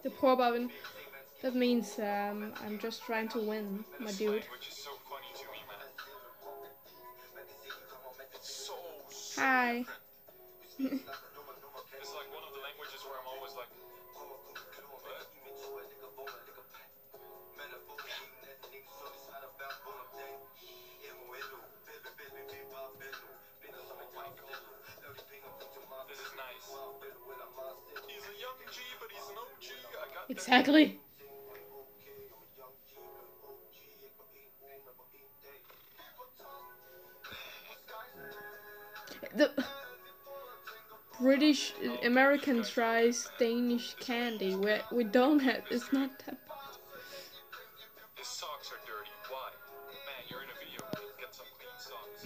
The poor Bobbin. That means I'm just trying to win, my dude. Hi. It's like one of the languages where I'm always like, what? This is nice. He's a young G, but he's an OG. I got Exactly. The British American tries Danish candy. We don't have. It's not that. His socks are dirty. Why? Man, you're in a video. Get some clean socks.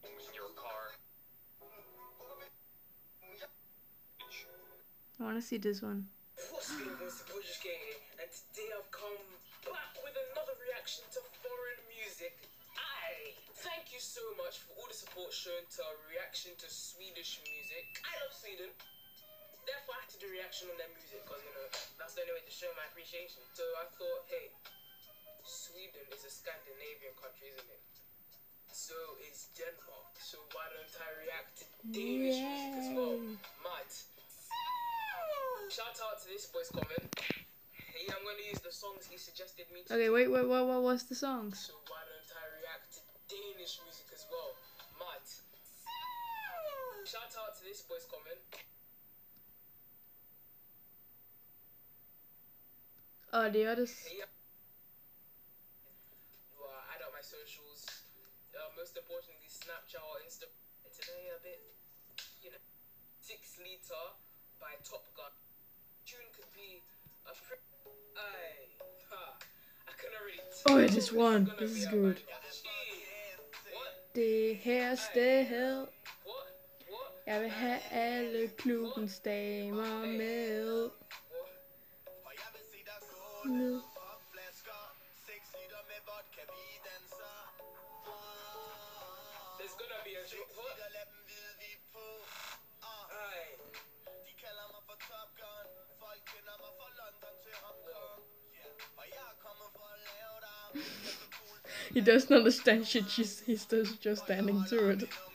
In your car. I want to see this one. What's good, everyone? It's the boy just getting here, and today I've come back with another reaction to foreign music. Thank you so much for all the support shown to our reaction to Swedish music. I love Sweden. Therefore, I had to do a reaction on their music because, you know, that's the only way to show my appreciation. So I thought, hey, Sweden is a Scandinavian country, isn't it? So is Denmark. So why don't I react to Danish music as well? Mad. Shout out to this boy's comment. Hey, I'm going to use the songs he suggested me to. Okay, wait, what was the songs? So why don't I react to Danish music as well? Mad. Shout out to this boy's comment. Oh, the others. Hey, add up my socials. Most importantly, Snapchat or Instagram. Today a bit, you know, 6 Liter by Top Gun. Tune could be a I couldn't really tell. Oh, this one. This is good. Det her sted. Jeg vil have alle klubbens damer med. There's gonna be a joke. What? He doesn't understand shit. He's just standing through it. The flow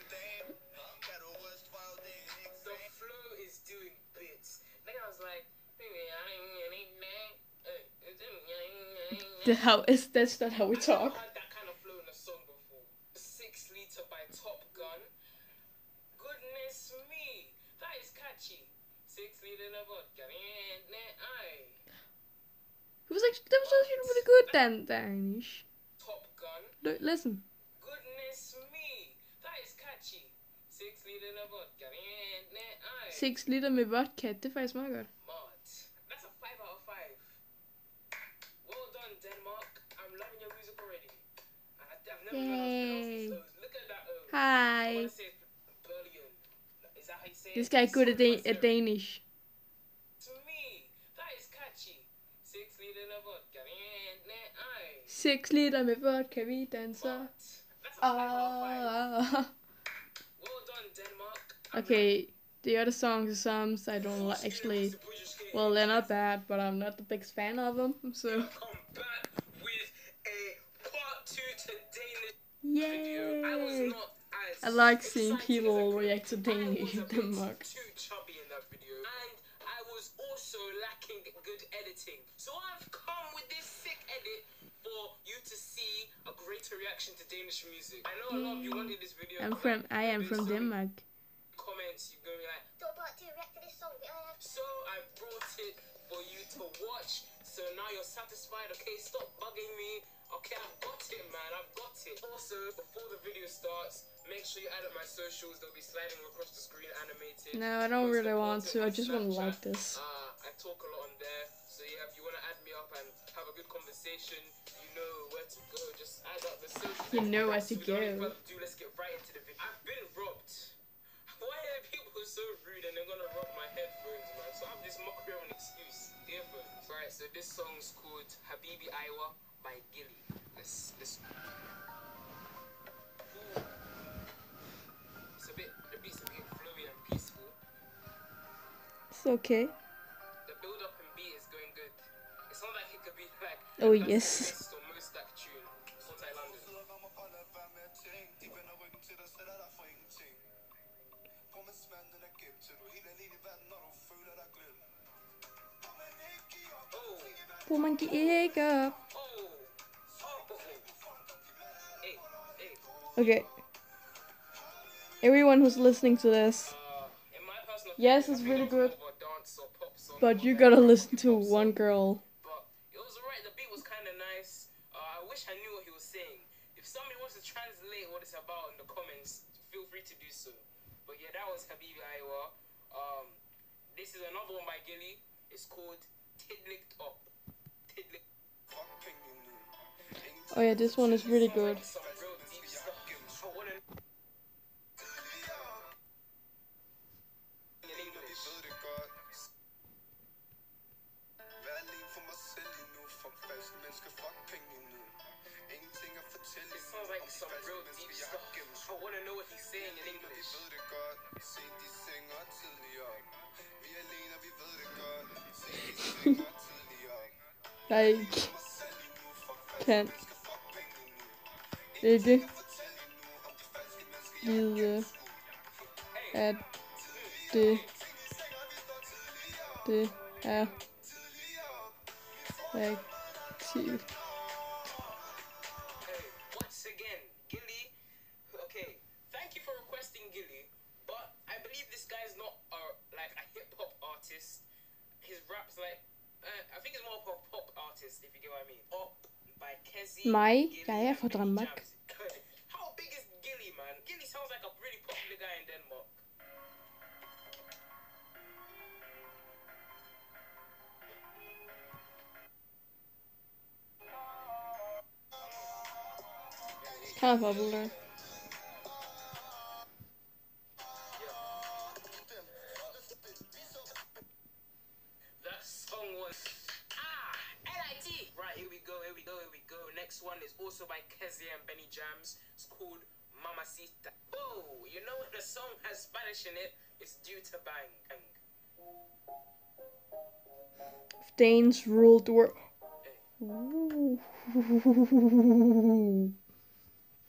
is doing bits. Then I was like, That's not how we talk. I've had that kind of flow in a song before. 6 Liter by Top Gun. Goodness me, that is catchy. 6 Liter of vodka. That was actually really good, Danish. Top Gun. Listen. Goodness me, that is catchy. 6 Liter of vodka. 6 liter med vodka, det er faktisk meget godt. That's a 5 out of 5. Well done, Denmark. I'm loving your music already. I've never been able to pronounce these O's. Look at that O. Hi. I want to say Berlin. Is that how you say This it? guy is good at Danish. To me, that is catchy. 6 Liter of vodka. 6 liter med vodka, vi danser. That's a 5 out of 5. Well done, Denmark. Okay, the other songs are some I don't actually. Well, they're not bad, but I'm not the biggest fan of them. So. Come back with a part 2 to Danish Yay! video. I was not as I like seeing exciting people as I could. react to Danish I in was a Denmark. bit too chubby in that video, and I was also lacking good editing. So I've come with this sick edit for you to see a greater reaction to Danish music. I know a lot of you wanted this video. I am from Denmark. Comments, you're going to be like, Don't part to react to this song. so I brought it for you to watch. So now you're satisfied. Okay, stop bugging me. Okay, I've got it, man. I've got it. Also, before the video starts, make sure you add up my socials. They'll be sliding across the screen animated. No, I don't really want to. I just want to like this. I talk a lot on there. So yeah, if you want to add me up and have a good conversation, you know where to go. Just add up the socials. You know where to Without any go. further ado, let's get right into the video. I've been robbed. Why are people so rude and they're gonna rob my headphones, man? So I have this mockery of an excuse. Earphones. Right, so this song's called Habibi Aiwa by Gilly. Let's listen. Ooh. It's a bit, the beat's a bit flowy and peaceful. It's okay. The build up and beat is going good. It sounds like it could be like Oh, a classic yes. best or most like tune. Sontai London. Oh, Hvor man ikke. oh, oh. Hey, hey. Okay. Everyone who's listening to this, In my personal yes, opinion, it's I think really that was good, more of a dance or pop song but more you than gotta a listen to pop one song. girl. But it was alright. The beat was kind of nice. I wish I knew what he was saying. If somebody wants to translate what it's about in the comments, feel free to do so. But yeah, that was Habibi Aiwa. This is another one by Gilly. It's called Tidlicked Up. Tidlicked. Oh yeah, this one is really good. Like some real deep stuff. I wanna in English. It sounds like some real deep stuff. I wanna know what he's saying in English. Like, can't ikke lide at det er rigtigt. Once again, Gilly. Okay, thank you for requesting Gilly, but I believe this guy's not like a hip hop artist. His rap's like, I think it's more of a pop artist, if you get what I mean. Up by Kezi. Mig, Gilly, jeg er and fra Benny Danmark. Jams. How big is Gilly, man? Gilly sounds like a really popular guy in Denmark. Kind of popular. That song was LIT. Right, here we go. Next one is also by Kezi and Benny Jams. It's called Mamacita. Oh, you know what the song has Spanish in it? It's due to bang. If Danes ruled the world. Ooh.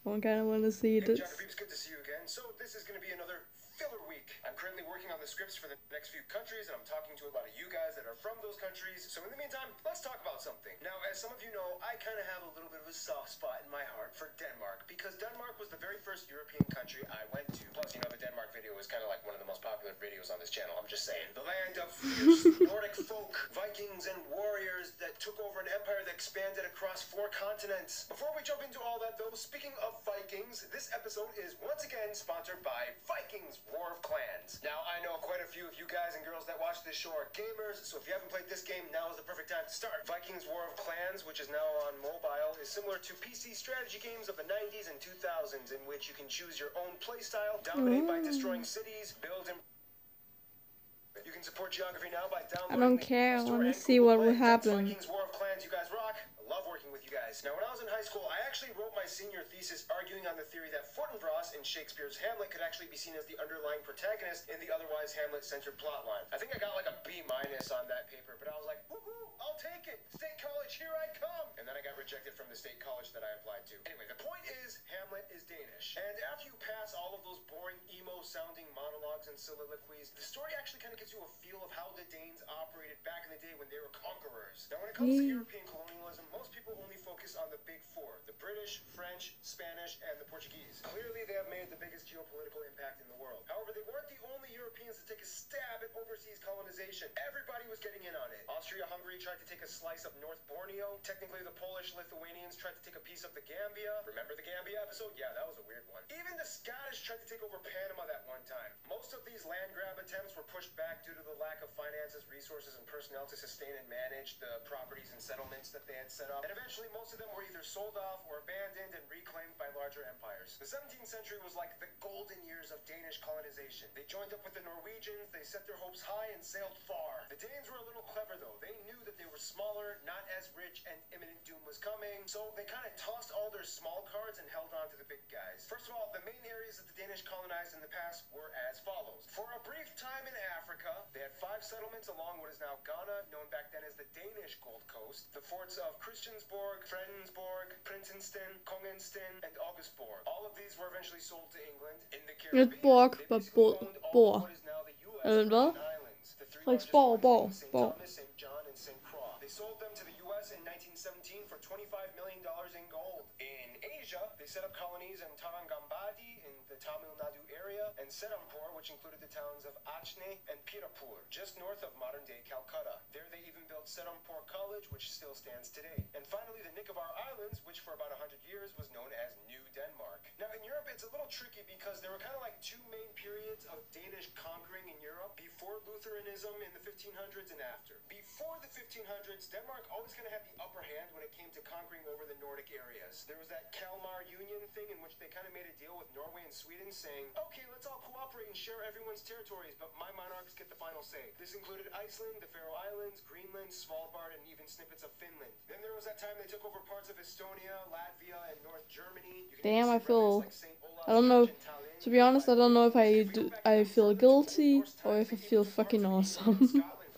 I kind of want to see this. It's good to see you again. So this is going to be another filler week. I'm currently working on the scripts for the next few countries, and I'm talking to a lot of you guys that are from those countries. So in the meantime, let's talk about something. Now, as some of you know, I kind of have a little bit of a soft spot in my heart for Denmark, because Denmark was the very first European country I went to. Plus, you know, the Denmark video is kind of like one of the most popular videos on this channel. I'm just saying. The land of fierce Nordic folk, Vikings and warriors that took over an empire that expanded across 4 continents. Before we jump into all that, though, speaking of Vikings, this episode is once again sponsored by Vikings War of Clans. Now, I know quite a few of you guys and girls that watch this show are gamers, so if you haven't played this game, now is the perfect time to start. Vikings War of Clans, which is now on mobile, is similar to PC strategy games of the 90s and 2000s, in which you can choose your own playstyle, dominate by destroying cities, build and you can support geography now by downloading. I don't care. I want to see what will happen. Vikings War of Clans, you guys rock. I love working with you guys. Now, when I was in high school, I actually wrote my senior thesis arguing on the theory that Fortinbras in Shakespeare's Hamlet could actually be seen as the underlying protagonist in the otherwise Hamlet-centered plotline. I think I got like a B- on that paper, but I was like, woohoo, I'll take it. State college, here I come. And then I got rejected from the state college that I applied to. Anyway, the point is, Hamlet is Danish. And after you pass all of those boring, emo-sounding monologues and soliloquies, the story actually kind of gives you a feel of how the Danes operated back in the day when they were conquerors. Now, when it comes to European colonialism, most people only focus on the big 4, the British, French, Spanish, and the Portuguese. Clearly, they have made the biggest geopolitical impact in the world. However, they weren't the only Europeans to take a stab at overseas colonization. Everybody was getting in on it. Austria-Hungary tried to take a slice of North Borneo. Technically, the Polish-Lithuanians tried to take a piece of the Gambia. Remember the Gambia episode? Yeah, that was a weird one. Even the Scottish tried to take over Panama that one time. Most of these land grab attempts were pushed back due to the lack of finances, resources, and personnel to sustain and manage the properties and settlements that they had set up. And eventually, most of them were either sold off or abandoned and reclaimed by larger empires. The 17th century was like the golden years of Danish colonization. They joined up with the Norwegians, they set their hopes high and sailed far. The Danes were a little clever though. They knew that they were smaller, not as rich, and imminent doom was coming, so they kind of tossed all their small cards and held on to the big guys. First of all, the main areas that the Danish colonized in the past were as follows. For a brief time in Africa, they had 5 5 settlements along what is now Ghana, known back then as the Danish Gold Coast, the forts of Christiansborg, Fredensborg, Prinsensten, Kongensten, and Augustborg. All of these were eventually sold to England. In the Et Caribbean, borg, they but basically owned all of bor. what is now the U.S. Eller hvad? Virgin Islands. The 3 largest Frederiksborg, ones being borg, St. borg. Thomas, St. John, and St. Croix. They sold them to the U.S. in 1917 for $25 million in gold. In Asia, they set up colonies in Tarangambadi in the Tamil Nadu area, and Serampore, which included the towns of Achne and Pirapur, just north of modern-day Calcutta. There they even built Serampore College, which still stands today. And finally, the Nicobar Islands, which for about 100 years was known as New Denmark. Now, in Europe, it's a little tricky because there were kind of like 2 main periods of Danish conquering in Europe, before Lutheranism in the 1500s and after. Before the 1500s, Denmark always kind of had the upper hand when it came to conquering over the Nordic areas. There was that Kalmar Union thing in which they kind of made a deal with Norway and Sweden saying, okay, let's all cooperate and share everyone's territories, but my monarchs get the final say. This included Iceland, the Faroe Islands, Greenland, Svalbard, and even snippets of Finland. Then there was that time they took over parts of Estonia, Latvia, and North Germany. Damn, I feel. I don't know. To be honest, I don't know if I feel guilty or if I feel fucking awesome.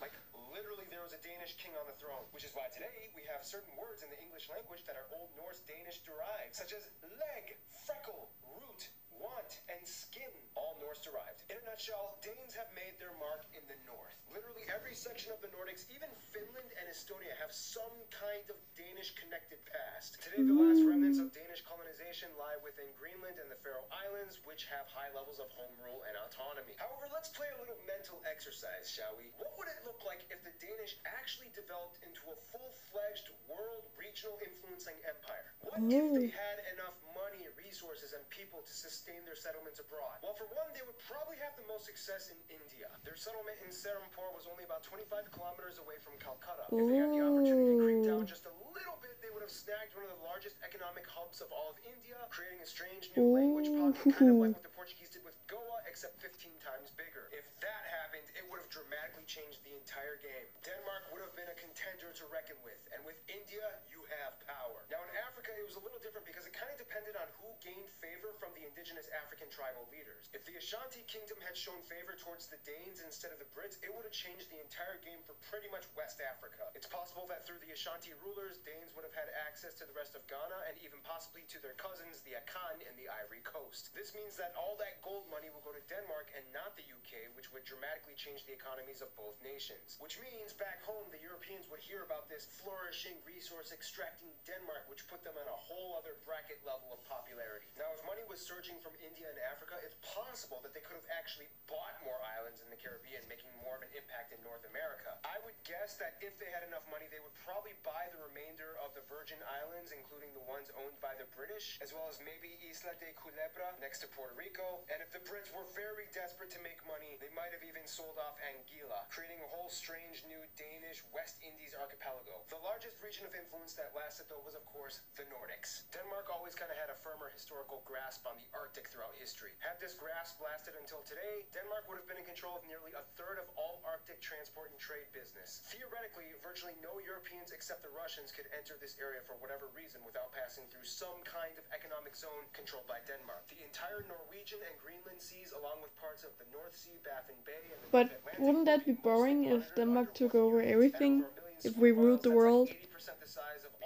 Like literally there was a Danish king on the throne, which is why today we have certain words in the English language that are Old Norse Danish derived, such as leg, freckle, root, want, and skin, all Norse derived. In a nutshell, Danes have made their mark in the north. Literally every section of the Nordics, even Finland and Estonia, have some kind of Danish connected past. Today the last remnants of Danish colonization lie within Greenland and the Faroe Islands, which have high levels of home rule and autonomy. However, let's play a little mental exercise, shall we? What would it look like if the Danish actually developed into a full-fledged world regional influencing empire? What if they had enough money, resources, and people to sustain their settlements abroad? Well, for one, they would probably have the most success in India. Their settlement in Serampore was only about 25 kilometers away from Calcutta. If they had the opportunity to creep down just a little bit, they would have snagged one of the largest economic hubs of all of India, creating a strange new language pocket, kind of like what the Portuguese did with Goa, except 15 times bigger. If that happened, it would have dramatically changed the entire game. Denmark would have been a contender to reckon with, and with India, you have power. Now in Africa, it was a little different because it kind of depended on who gained favor from the indigenous African tribal leaders. If the Ashanti Kingdom had shown favor towards the Danes instead of the Brits, it would have changed the entire game for pretty much West Africa. It's possible that through the Ashanti rulers, Danes would have had access to the rest of Ghana and even possibly to their cousins, the Akan and the Ivory Coast. This means that all that gold money will go to Denmark and not the UK, which would dramatically change the economies of both nations. Which means back home, the Europeans would hear about this flourishing, resource-extracting Denmark, which put them on a whole other bracket level of popularity. Now, if money was surging from India and Africa, it's possible that they could have actually bought more islands in the Caribbean, making more of an impact in North America. I would guess that if they had enough money, they would probably buy the remainder of the Virgin Islands, including the ones owned by the British, as well as maybe Isla de Culebra next to Puerto Rico. And if the Brits were very desperate to make money, they might have even sold off Anguilla, creating a whole strange new Danish West Indies archipelago. The largest region of influence that lasted, though, was of course the Nordics. Denmark always kind of had a firmer historical grasp on the Arctic throughout history. Had this grasp lasted until today, Denmark would have been in control of nearly a third of all Arctic transport and trade business. Theoretically, virtually no Europeans except the Russians could enter this area for whatever reason without passing through some kind of economic zone controlled by Denmark. The entire Norwegian and Greenland seas, along with parts of the North Sea, Baffin Bay, and the But North Atlantic, wouldn't that be boring if Denmark took over everything? If we ruled the world?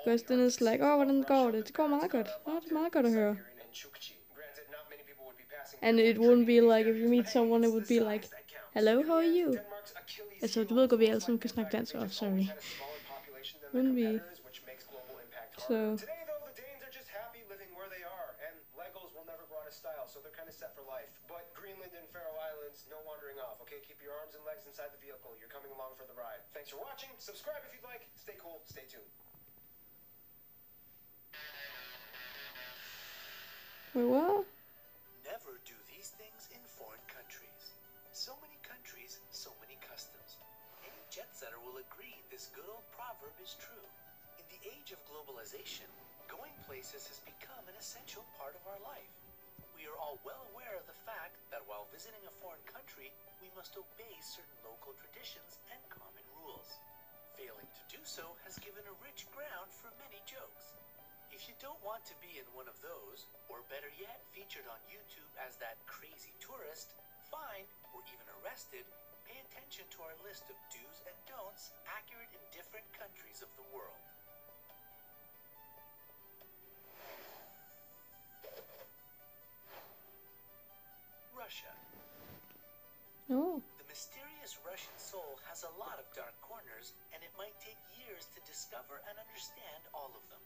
Because then it's like, oh, hvordan går det? Det går meget godt. Nå, det er meget godt at høre. And it wouldn't be like, if you meet someone, it would be like, hello, how are you? Altså, du ved godt, vi alle sammen kan snakke dansk. Oh, sorry. Wouldn't be. So. Today, though, the Danes are just happy living where they are, and Legos will never go out of style, so they're kind of set for life. But Greenland and Faroe Islands, no wandering off, okay? Keep your arms and legs inside the vehicle. You're coming along for the ride. Thanks for watching. Subscribe if you'd like. Stay cool. Stay tuned. Wait, what? Never do these things in foreign countries. So many countries, so many customs. Any jet setter will agree this good old proverb is true. In the age of globalization, going places has become an essential part of our life. We are all well aware of the fact that while visiting a foreign country, we must obey certain local traditions and common rules. Failing to do so has given a rich ground for many jokes. If you don't want to be in one of those, or better yet, featured on YouTube as that crazy tourist, fined, or even arrested, Pay attention to our list of do's and don'ts accurate in different countries of the world. Russia. Oh. The mysterious Russian soul has a lot of dark corners, and it might take years to discover and understand all of them.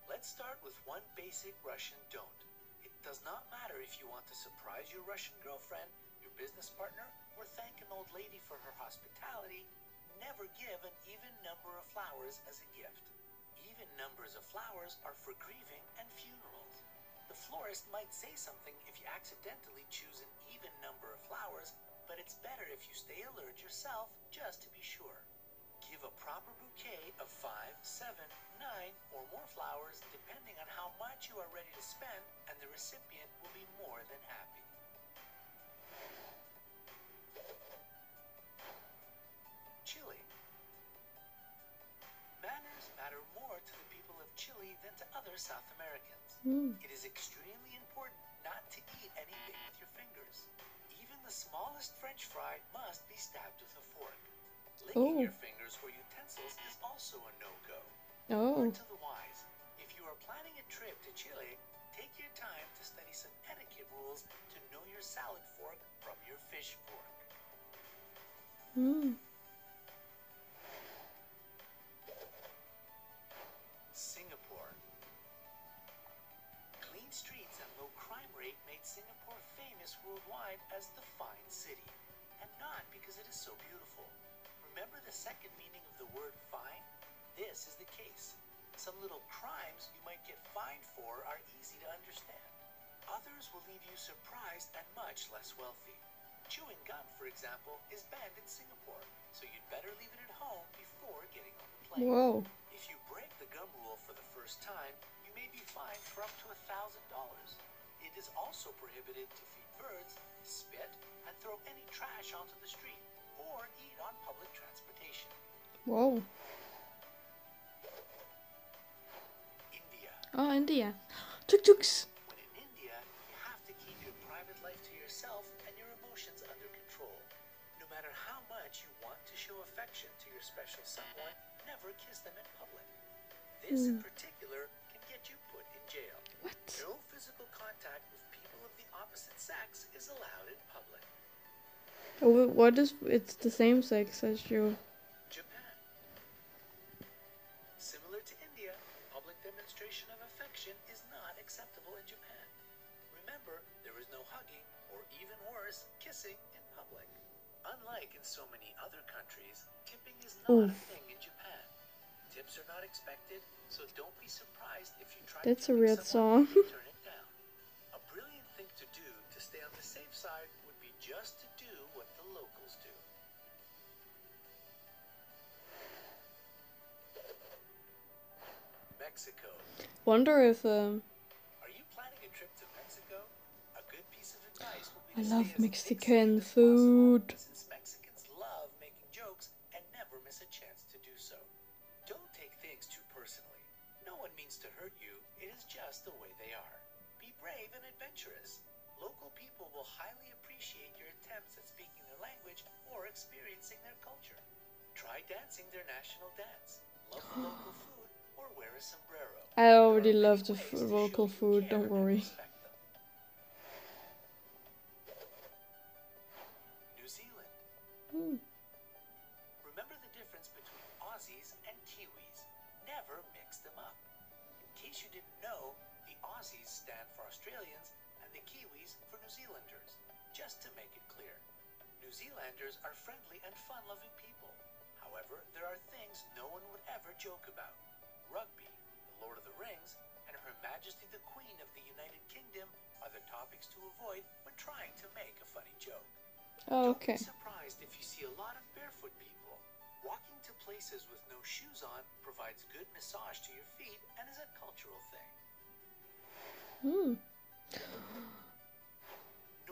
Let's start with one basic Russian don't. It does not matter if you want to surprise your Russian girlfriend, your business partner, or thank an old lady for her hospitality, never give an even number of flowers as a gift. Even numbers of flowers are for grieving and funerals. The florist might say something if you accidentally choose an even number of flowers, but it's better if you stay alert yourself just to be sure. Give a proper bouquet of 5, 7, 9, or more flowers depending on how much you are ready to spend, and the recipient will be more than happy. Chile. Manners matter more to the people of Chile than to other South Americans. It is extremely important not to eat any bit with your fingers. Even the smallest French fry must be stabbed with a fork. Licking your fingers or utensils is also a no-go. Word to the wise, if you are planning a trip to Chile, take your time to study some etiquette rules to know your salad fork from your fish fork. Singapore. Clean streets and low crime rate made Singapore famous worldwide as the fine city, and not because it is so beautiful. Remember the second meaning of the word fine? This is the case. Some little crimes you might get fined for are easy to understand. Others will leave you surprised and much less wealthy. Chewing gum, for example, is banned in Singapore, so you'd better leave it at home before getting on the plane. Whoa. If you break the gum rule for the first time, you may be fined for up to $1,000. It is also prohibited to feed birds, spit, and throw any trash onto the street, or eat on public transportation. Whoa. India. Oh, India. Tuk-tuks. When in India, you have to keep your private life to yourself and your emotions under control. No matter how much you want to show affection to your special someone, never kiss them in public. This in particular can get you put in jail. What? No physical contact with people of the opposite sex is allowed in public. Oh, what is? It's the same sex as you. Japan. Similar to India, public demonstration of affection is not acceptable in Japan. Remember, there is no hugging, or even worse, kissing in public. Unlike in so many other countries, tipping is not a thing in Japan. Tips are not expected, so don't be surprised if you try That's a tipping weird someone song. and turn it down. A brilliant thing to do to stay on the safe side would be just to do what the locals do. Mexico. Wonder if Are you planning a trip to Mexico? A good piece of advice will be I to love stay as Mexican thick-skinned as possible, food. since Mexicans love making jokes and never miss a chance to do so. Don't take things too personally. No one means to hurt you. It is just the way they are. Be brave and adventurous. Local people will highly appreciate your attempts at speaking their language or experiencing their culture. Try dancing their national dance. Love the local food or wear a sombrero. I already There are love many the ways to show local you food. care Don't and worry. respect them. New Zealand. Remember the difference between Aussies and Kiwis. Never mix them up. In case you didn't know, the Aussies stand for Australians and the Kiwis for New Zealanders. Just to make it clear, New Zealanders are friendly and fun-loving people. However, there are things no one would ever joke about. Rugby, the Lord of the Rings, and Her Majesty the Queen of the United Kingdom are the topics to avoid when trying to make a funny joke. Oh, Don't okay. be surprised if you see a lot of barefoot people. Walking to places with no shoes on provides good massage to your feet and is a cultural thing.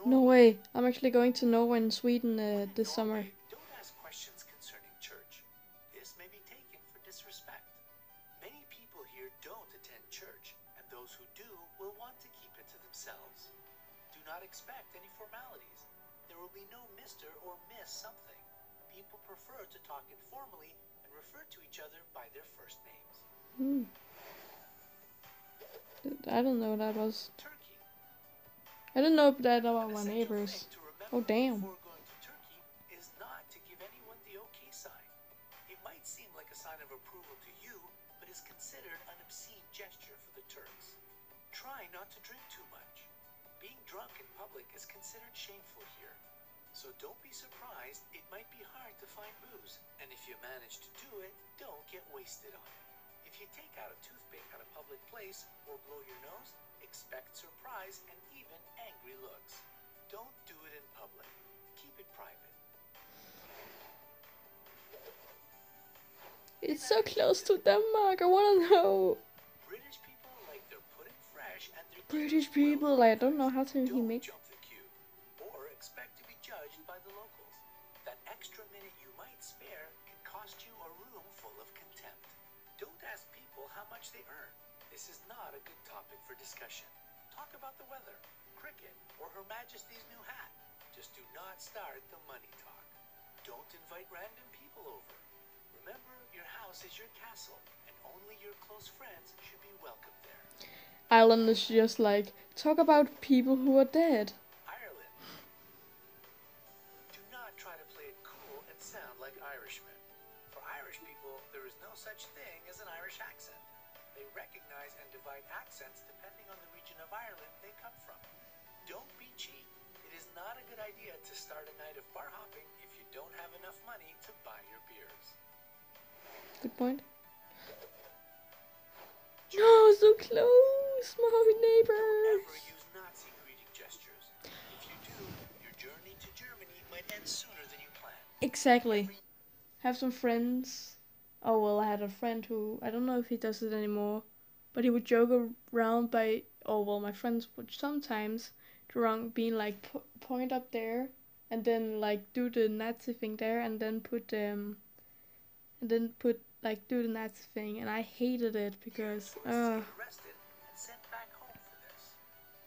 No way. I'm actually going to Norway and Sweden When in this summer. Norway, don't ask questions concerning church. This may be taken for disrespect. Many people here don't attend church, and those who do will want to keep it to themselves. Do not expect any formalities. There will be no Mr. or Miss something. People prefer to talk informally and refer to each other by their first names. Hmm. I don't know what that was. Turkey. I didn't know that An about my essential neighbors. thing to remember Oh damn. before going to Turkey is not to give anyone the okay sign. It might seem like a sign of approval to you, but is considered an obscene gesture for the Turks. Try not to drink too much. Being drunk in public is considered shameful here. So don't be surprised, it might be hard to find booze. And if you manage to do it, don't get wasted on it. If you take out a toothpick at a public place or blow your nose, expect surprise and even angry looks. Don't do it in public. Keep it private. It's so close to Denmark. I wanna know. British people like their pudding fresh and their British queues people, well I don't know how to he Don't make. jump the queue or expect to be judged by the locals. That extra minute you might spare can cost you a room full of contempt. Don't ask people how much they earn. This is not a good topic for discussion. Talk about the weather, cricket, or Her Majesty's new hat. Just do not start the money talk. Don't invite random people over. Remember, your house is your castle, and only your close friends should be welcome there. Ireland is just like, talk about people who are dead. Ireland. Do not try to play it cool and sound like Irishmen. For Irish people, there is no such thing as an Irish accent. They recognize and divide accents depending on the region of Ireland they come from. Don't be cheap. It is not a good idea to start a night of bar hopping if you don't have enough money to buy your beers. Good point. No, so close, my Don't neighbors. ever use Nazi greeting gestures. If you do, your journey to Germany might end sooner than you planned. Exactly. Have some friends. Oh well, I had a friend who, I don't know if he does it anymore, but he would joke around by, oh well, my friends would sometimes drunk being like point up there and then like do the Nazi thing there and then put like do the Nazi thing, and I hated it because Tourists get arrested and sent back home for this.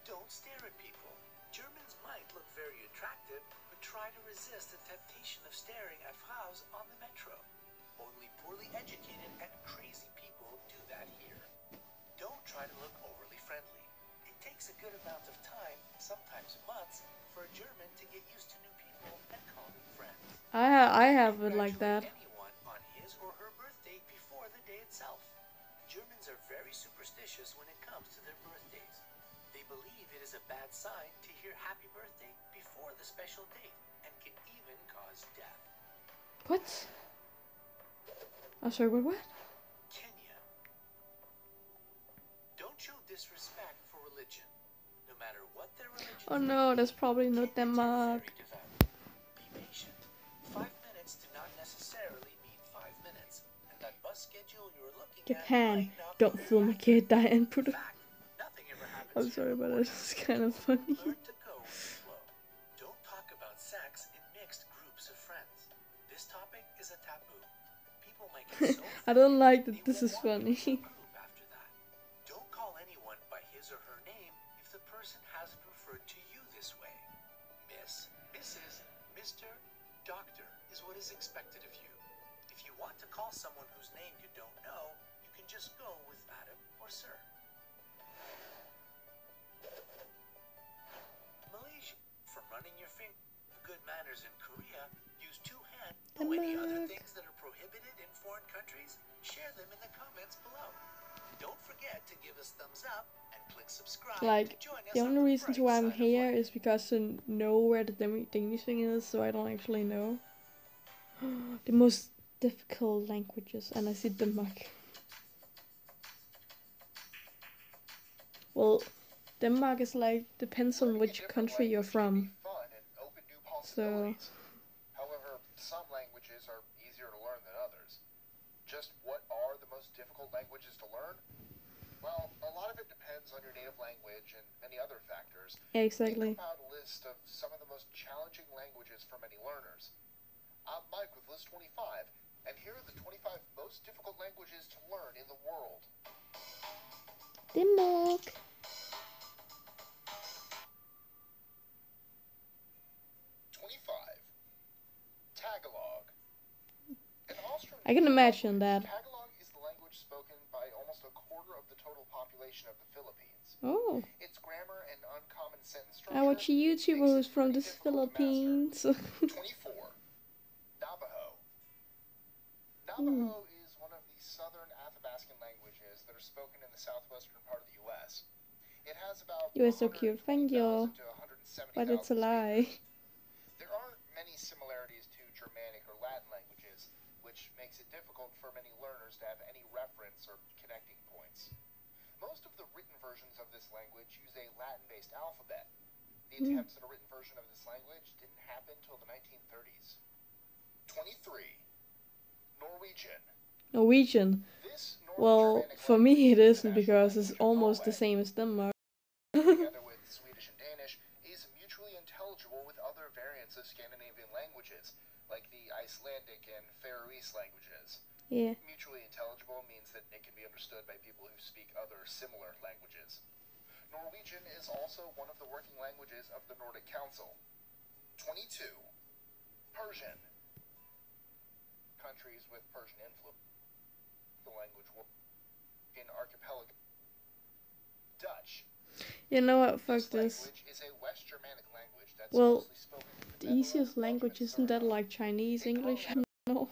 Don't stare at people. Germans might look very attractive, but try to resist the temptation of staring at Fraus on the metro. Only poorly educated and crazy people do that here. Don't try to look overly friendly. It takes a good amount of time, sometimes months, for a German to get used to new people and call them friends. I have it like that. Anyone on his or her birthday before the day itself. Germans are very superstitious when it comes to their birthdays. They believe it is a bad sign to hear happy birthday before the special date and can even cause death. What? Oh, sorry, what? Kenya. Don't show disrespect for religion. No matter what their religion Oh no, that's probably not Denmark. Very devout. Be patient. 5 minutes do not necessarily mean 5 minutes. And that bus schedule you're looking Japan, at might not don't be film a accurate. kid die and put In it. fact, nothing ever happens I'm here sorry, but before. it's kind of funny. Learn to go with the flow. Don't talk about sex in mixed groups of friends. This topic is a taboo. People might get so I don't like they that this won't is want to be in funny. a group after that. Don't call anyone by his or her name if the person hasn't referred to you this way. Miss, Mrs., Mr., Doctor is what is expected of you. If you want to call someone whose name you don't know, you can just go with Madam or Sir. Malaysia. From running your finger. Good manners in Korea. Use two hands. Know any other Denmark. things that are prohibited in foreign countries? Share them in the comments below. Don't forget to give us thumbs up and click subscribe Like, to join us the on only the reason bright to why I'm side of here life. is because to know where the Danish thing is, so I don't actually know. The most difficult languages, and I see Denmark. Well, Denmark is like, depends on which country you're from. So, However, some languages are easier to learn than others. Just what are the most difficult languages to learn? Well, a lot of it depends on your native language and many other factors. yeah, We exactly. compiled a list of some of the most challenging languages for many learners. I'm Mike with List 25, and here are the 25 most difficult languages to learn in the world. Denmark. 25. Tagalog. I can imagine that. Tagalog is the language spoken by almost a quarter of the total population of the Philippines. Oh. Its grammar and uncommon sentence I structure watch a YouTuber who's from the Philippines. 24. Navajo. Navajo is one of the southern Athabascan languages that are spoken in the southwestern part of the U.S. It has about You are so cute, thank you. 120,000 to 170,000 But it's a lie. speakers. There aren't many similarities to Germanic or Latin languages, which makes it difficult for many learners to have any reference or connecting points. Most of the written versions of this language use a Latin-based alphabet. The attempts at a written version of this language didn't happen until the 1930s. 23. Norwegian. Norwegian. Well, for me it isn't because it's almost the same as Denmark. Together with Swedish and Danish, is mutually intelligible with other variants of Scandinavian languages, like the Icelandic and Faroese languages. Yeah. Mutually intelligible means that it can be understood by people who speak other similar languages. Norwegian is also one of the working languages of the Nordic Council. 22. Persian. Countries with Persian influence. The language in archipelago. Dutch. You know what? Fuck This this. language is a West Germanic language that's Well, mostly spoken in the Netherlands, easiest Belgium, language and isn't that Suriname. like Chinese, English? I don't know.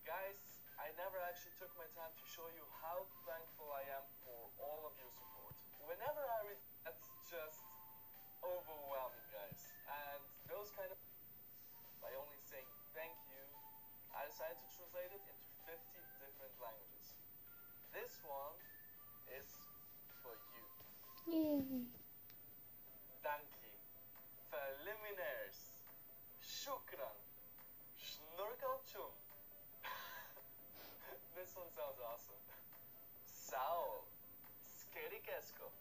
Guys, I never actually took my time to show you how thankful I am for all of your support. Whenever I read, that's just overwhelming, guys. And those kind of, by only saying thank you, I decided to translate it into 50 different languages. This one is for you. Yay. Danke. Preliminaires. Shukran. Snorkelchum. This one sounds awesome. Sao. Skerikesko.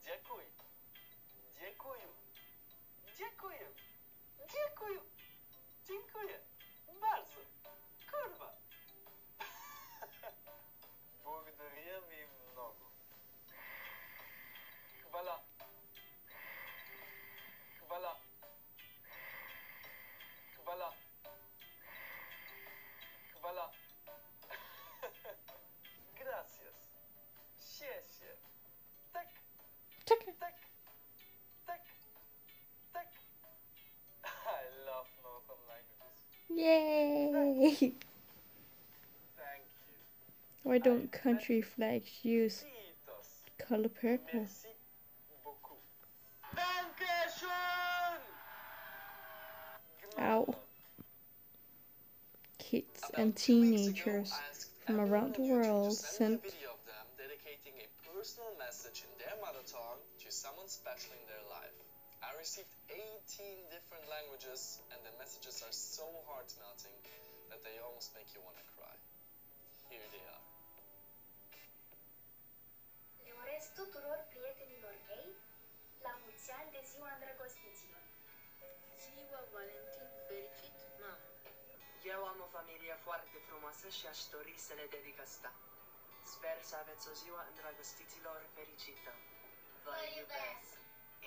Dziękuję. Dziękuję. Dziękuję. Dziękuję. Dziękuję. Bardzo. Kurwa. Благодаря ви много. Хвала. Хвала. Хвала. Хвала. Gracias. 谢谢. Tak. Tak. Tak. Tak. Tak. I love Northern languages. Yay. Thank you. Why don't country flags use Titos. color purple? Merci beaucoup. Dankeschön. Ow. Kids and teenagers from around the world sent video of them dedicating a personal message in their mother tongue to someone special in their life. I received 18 different languages, and the messages are so heart-melting that they almost make you want to cry. Here they are. Le urez tuturor prietenilor mei la mulți ani de ziua îndrăgostiților. Ziua Valentin fericit, mamă. Eu am o familie foarte frumoasă și aș dori să le dedic asta. Sper să aveți o ziua îndrăgostiților fericită. Vă iubesc!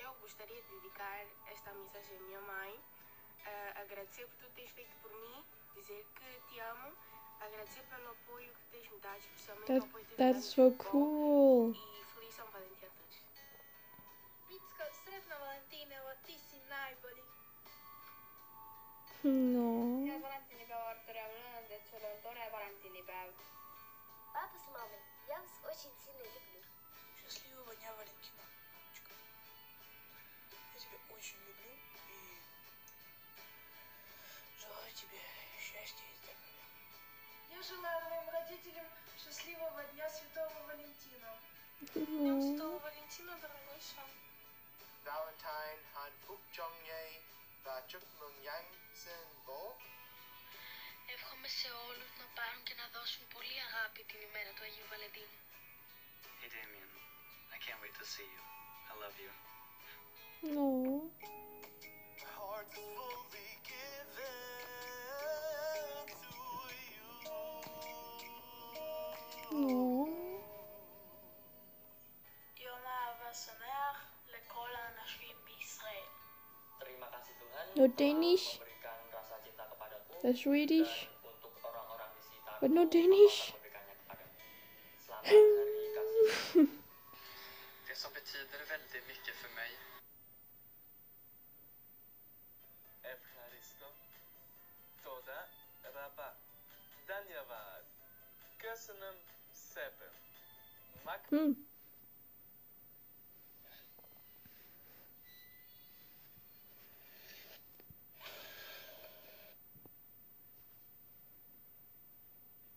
Eu gostaria de dedicar esta mensagem à minha mãe, agradecer por tudo que tens feito por mim, dizer que te amo, agradecer pelo apoio que tens me dado, especialmente o apoio que tens me dado That's no so futebol, cool. e feliz São Valentim a todos. Vicka, sretna Valentine, evo ti si najbolji. No. Head valentinipäeva, Artur, ja mul on, et sul on tore valentinipäev. Папа с мамой, я вас очень сильно люблю. Счастливого дня, Валентина. Я тебя очень люблю и желаю тебе счастья и здоровья. Я желаю моим родителям счастливого дня Святого Валентина. Днем Святого Валентина, дорогой Сам. Valentine Han Phúc trong nhây và chúc mừng Giáng sinh bố. Εύχομαι σε όλους να πάρουν και να δώσουν πολύ αγάπη την ημέρα του Αγίου Βαλεντίνου. Hey Damien, I can't wait to see you. I love you. No. Heart is fully given to you. No. יום אהבה שמח לכל האנשים בישראל. Terima kasih Tuhan No Danish? memberikan rasa That's Swedish, dan untuk orang-orang di sekitar but no aku Danish. akan memberikannya kepadamu. Selamat hari kasih. Det som betyder väldigt mycket för mig Efkaristo. Toda Rabba. Danyavad. Köszönöm szépen.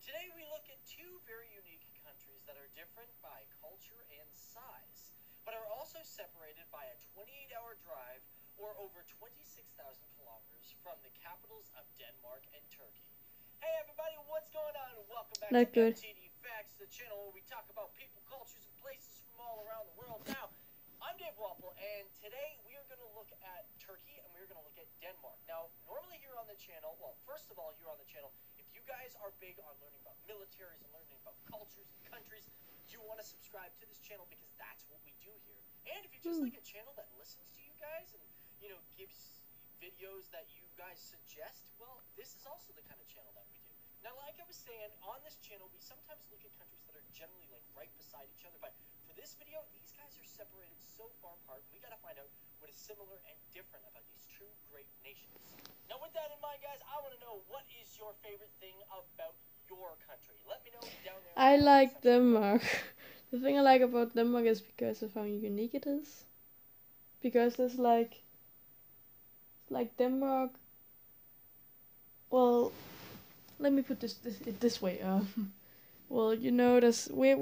Today we look at two very unique countries that are different by culture and size, but are also separated by a 28-hour drive or over 26,000 kilometers from the capitals of Denmark and Turkey. Hey everybody, what's going on? Welcome back Not to good. MTD Facts, the channel where we talk about people, cultures, and places from all around the world. Now, I'm Dave Wappel, and today we are going to look at Turkey and we're going to look at Denmark. Now, normally here on the channel, well, first of all, here on the channel, if you guys are big on learning about militaries and learning about cultures and countries, you want to subscribe to this channel because that's what we do here. And if you're just like a channel that listens to you guys and, you know, gives videos that you guys suggest, well, this is also the kind of channel that we do. Now, like I was saying, on this channel, we sometimes look at countries that are generally like right beside each other, but for this video, these guys are separated so far apart, we gotta find out what is similar and different about these two great nations. Now, with that in mind, guys, I want to know, what is your favorite thing about your country? Let me know down there. I like Denmark. The thing I like about Denmark is because of how unique it is. Because there's like Denmark. Well, let me put this way. Well, you know, we're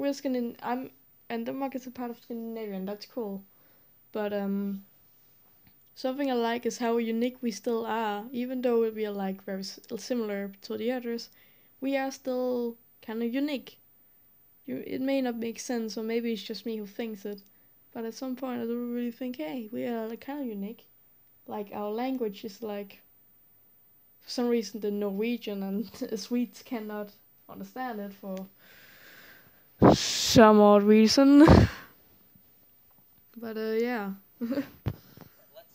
and Denmark is a part of Scandinavia, and that's cool. But something I like is how unique we still are, even though we are like very similar to the others. We are still kind of unique. It may not make sense, or maybe it's just me who thinks it, but at some point I do really think, hey, we are like kind of unique. Like our language is like, for some reason, the Norwegian and the Swedes cannot understand it for some odd reason. But yeah. Let's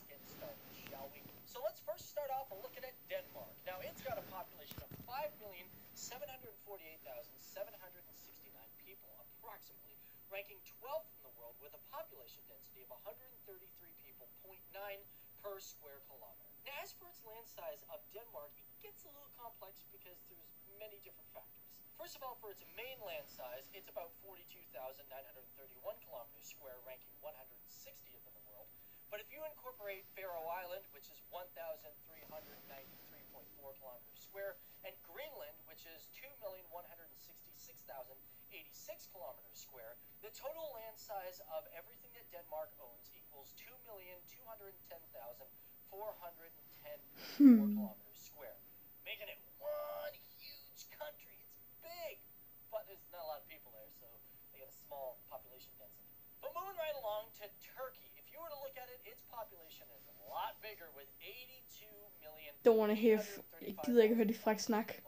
get started, shall we? So let's first start off looking at Denmark. Now, it's got a population of 5,748,769 people, approximately, ranking 12th in the world with a population density of 133 people, 0.9 per square kilometer. Now, as for its land size of Denmark, it gets a little complex because there's many different factors. First of all, for its main land size, it's about 42,931 kilometers square, ranking 160th in the world. But if you incorporate Faroe Island, which is 1,393.4 kilometers square, and Greenland, which is 2,166,086 kilometers square, the total land size of everything that Denmark owns equals 2,210,410 kilometers square, making it one huge country. It's big, but there's not a lot of people there, so they got a small population density. But moving right along to Turkey, if you were to look at it, its population is a lot bigger with 82 million. Don't want to hear. Jeg gider ikke høre de fræk snak.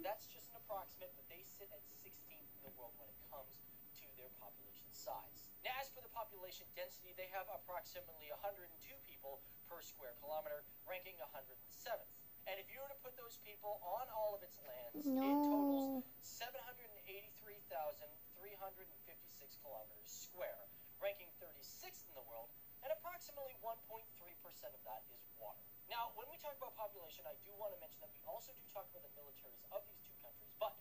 That's just an approximate, but they sit at 16th in the world when it comes to their population size. Now, as for the population density, they have approximately 102 people per square kilometer, ranking 107th. And if you were to put those people on all of its lands, it totals 783,356 kilometers square, ranking 36th in the world, and approximately 1.3% of that is water. Now, when we talk about population, I do want to mention that we also do talk about the militaries of these two countries, but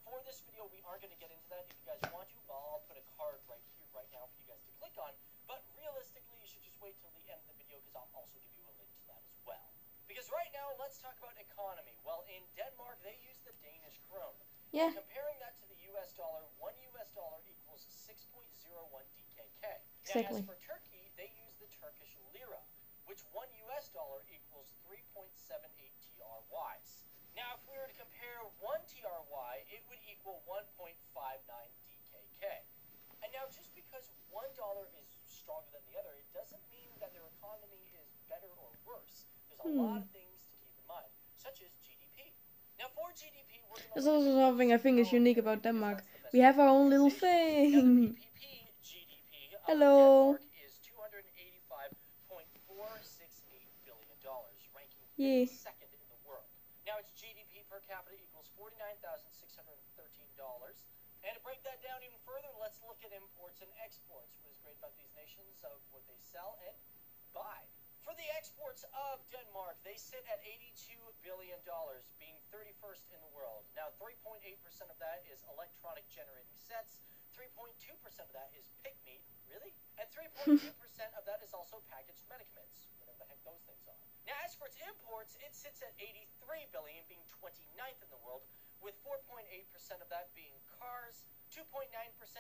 for this video, we aren't going to get into that. If you guys want to, well, I'll put a card right here, right now, for you guys to click on, but realistically, you should just wait till the end of the video, because I'll also give you a link to that as well. Because right now, let's talk about economy. Well, in Denmark, they use the Danish krone. Yeah. Comparing that to the US dollar, $1 equals 6.01 DKK. Exactly. Now, as for Turkey, they use the Turkish lira, which $1 equals 3.78 TRYs. Now, if we were to compare 1 TRY, it would equal 1.59 DKK. And now, just because $1 is stronger than the other, it doesn't mean that their economy is better or worse. There's a lot of things to keep in mind, such as GDP. Now, for GDP, we're going to There's also something I think is unique about Denmark. We have our own little Now, the thing. PPP GDP of Hello. Denmark is $285.468 billion, ranking Yeah. 52nd in the world. Now, Denmark's GDP per capita equals $49,613. And to break that down even further, let's look at imports and exports. What is great about these nations of what they sell and buy. For the exports of Denmark, they sit at $82 billion, being 31st in the world. Now, 3.8% of that is electronic generating sets, 3.2% of that is pig meat, really? And 3.2% of that is also packaged medicaments, whatever the heck those things are. Now, as for its imports, it sits at $83 billion, being 29th in the world, with 4.8% of that being cars, 2.9%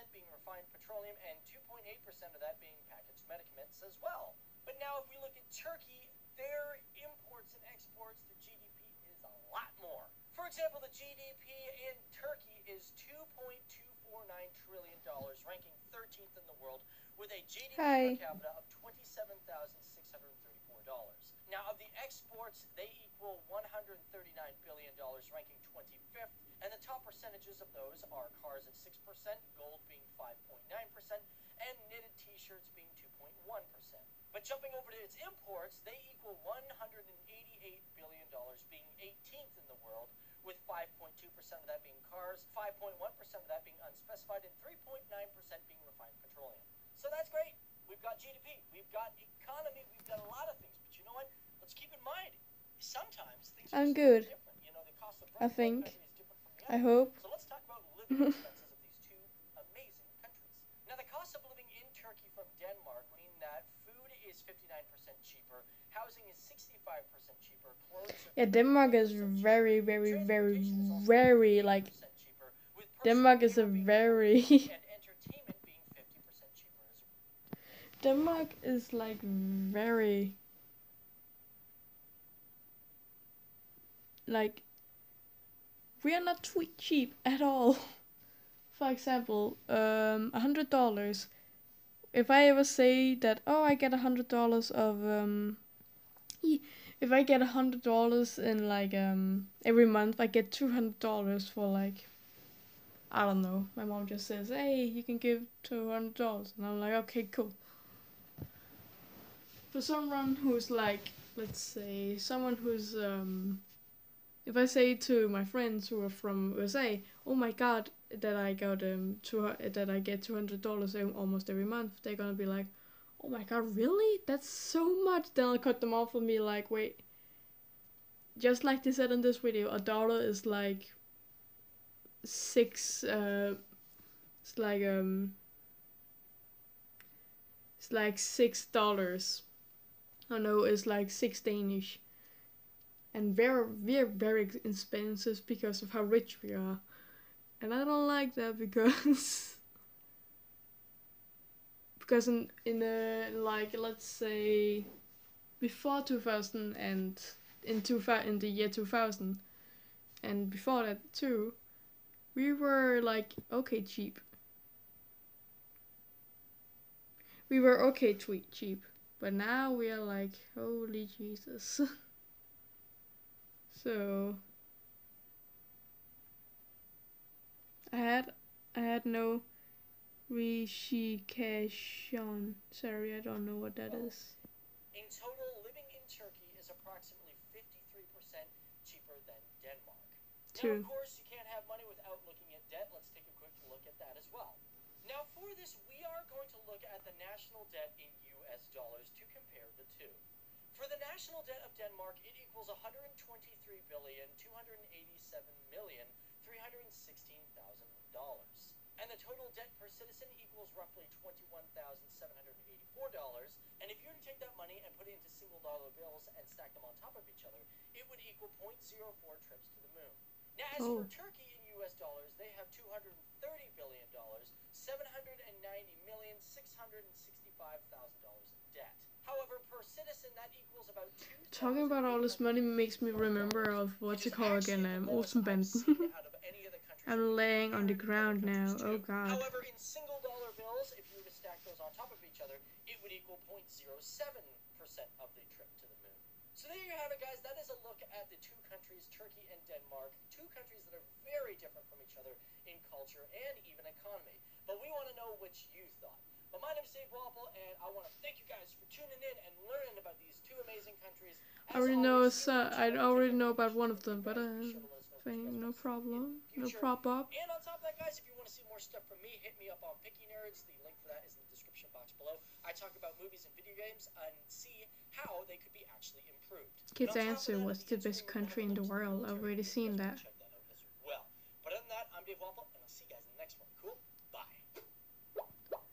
being refined petroleum, and 2.8% of that being packaged medicaments as well. But now if we look at Turkey, their imports and exports, their GDP is a lot more. For example, the GDP in Turkey is $2.249 trillion, ranking 13th in the world, with a GDP per capita of $27,634. Now, of the exports, they equal $139 billion, ranking 25th, and the top percentages of those are cars at 6%, gold being 5.9%, and knitted t-shirts being 2.1%. But jumping over to its imports, they equal $188 billion, being 18th in the world, with 5.2% of that being cars, 5.1% of that being unspecified, and 3.9% being refined petroleum. So that's great. We've got GDP, we've got economy, we've got a lot of things. But you know what? Let's keep in mind, sometimes things are good. different. You know, the cost of I think. is different from the I other. hope. So let's talk about living expenses of these two amazing countries. Now, the cost of living in Turkey from Denmark mean that food is 59% cheaper, housing is 65% cheaper, clothes are Yeah, Denmark is very, very, very, very like. cheaper, with Denmark is a very. and entertainment being 50% cheaper as well. Denmark is like very. Like. We are not cheap at all. For example, $100. If I ever say that, oh, I get $100 of if I get $100 in like every month, I get $200 for like, I don't know. My mom just says, hey, you can give $200, and I'm like, okay, cool. For someone who's like, let's say, someone who's if I say to my friends who are from USA, oh my god, that I got that I get $200 almost every month, they're gonna be like, oh my god, really? That's so much. Then I'll cut them off and be like, wait. Just like they said in this video, a dollar is like it's like $6. Oh no, it's like 6 Danish. And we're very expensive because of how rich we are. And I don't like that because in like, let's say before 2000 and in the year 2000 and before that too, we were like okay cheap. We were okay cheap, but now we are like, holy Jesus. So I had no reshikation. Sorry, I don't know what that is. In total, living in Turkey is approximately 53% cheaper than Denmark. Now, of course, you can't have money without looking at debt. Let's take a quick look at that as well. Now, for this, we are going to look at the national debt in US dollars to compare the two. For the national debt of Denmark, it equals $123,287,316,000. And the total debt per citizen equals roughly $21,784. And if you were to take that money and put it into single dollar bills and stack them on top of each other, it would equal 0.04 trips to the moon. Now, as for Turkey in US dollars, they have $230 billion, $790,665,000 in debt. However, per citizen, that equals about Talking about all this money makes me remember of what's it called again, Olsenbanden. I'm laying on the ground now. Oh god. However, in single dollar bills, if you were to stack those on top of each other, it would equal 0.07% of the trip to the moon. So there you have it, guys. That is a look at the two countries, Turkey and Denmark, two countries that are very different from each other in culture and even economy. But we want to know what you thought. But my name's Dave Wappel, and I want to thank you guys for tuning in and learning about these two amazing countries. I already know I already know about one of them, but no problem, no prop up. And on top of that, guys, if you want to see more stuff from me, hit me up on Picky Nerds. The link for that is in the description box below. I talk about movies and video games and see how they could be actually improved. Kid's answer was the best country in the world. I've already seen that. Check that out as well. But other than that, I'm Dave Wappel, and I'll see you guys in the next one. Cool? Bye.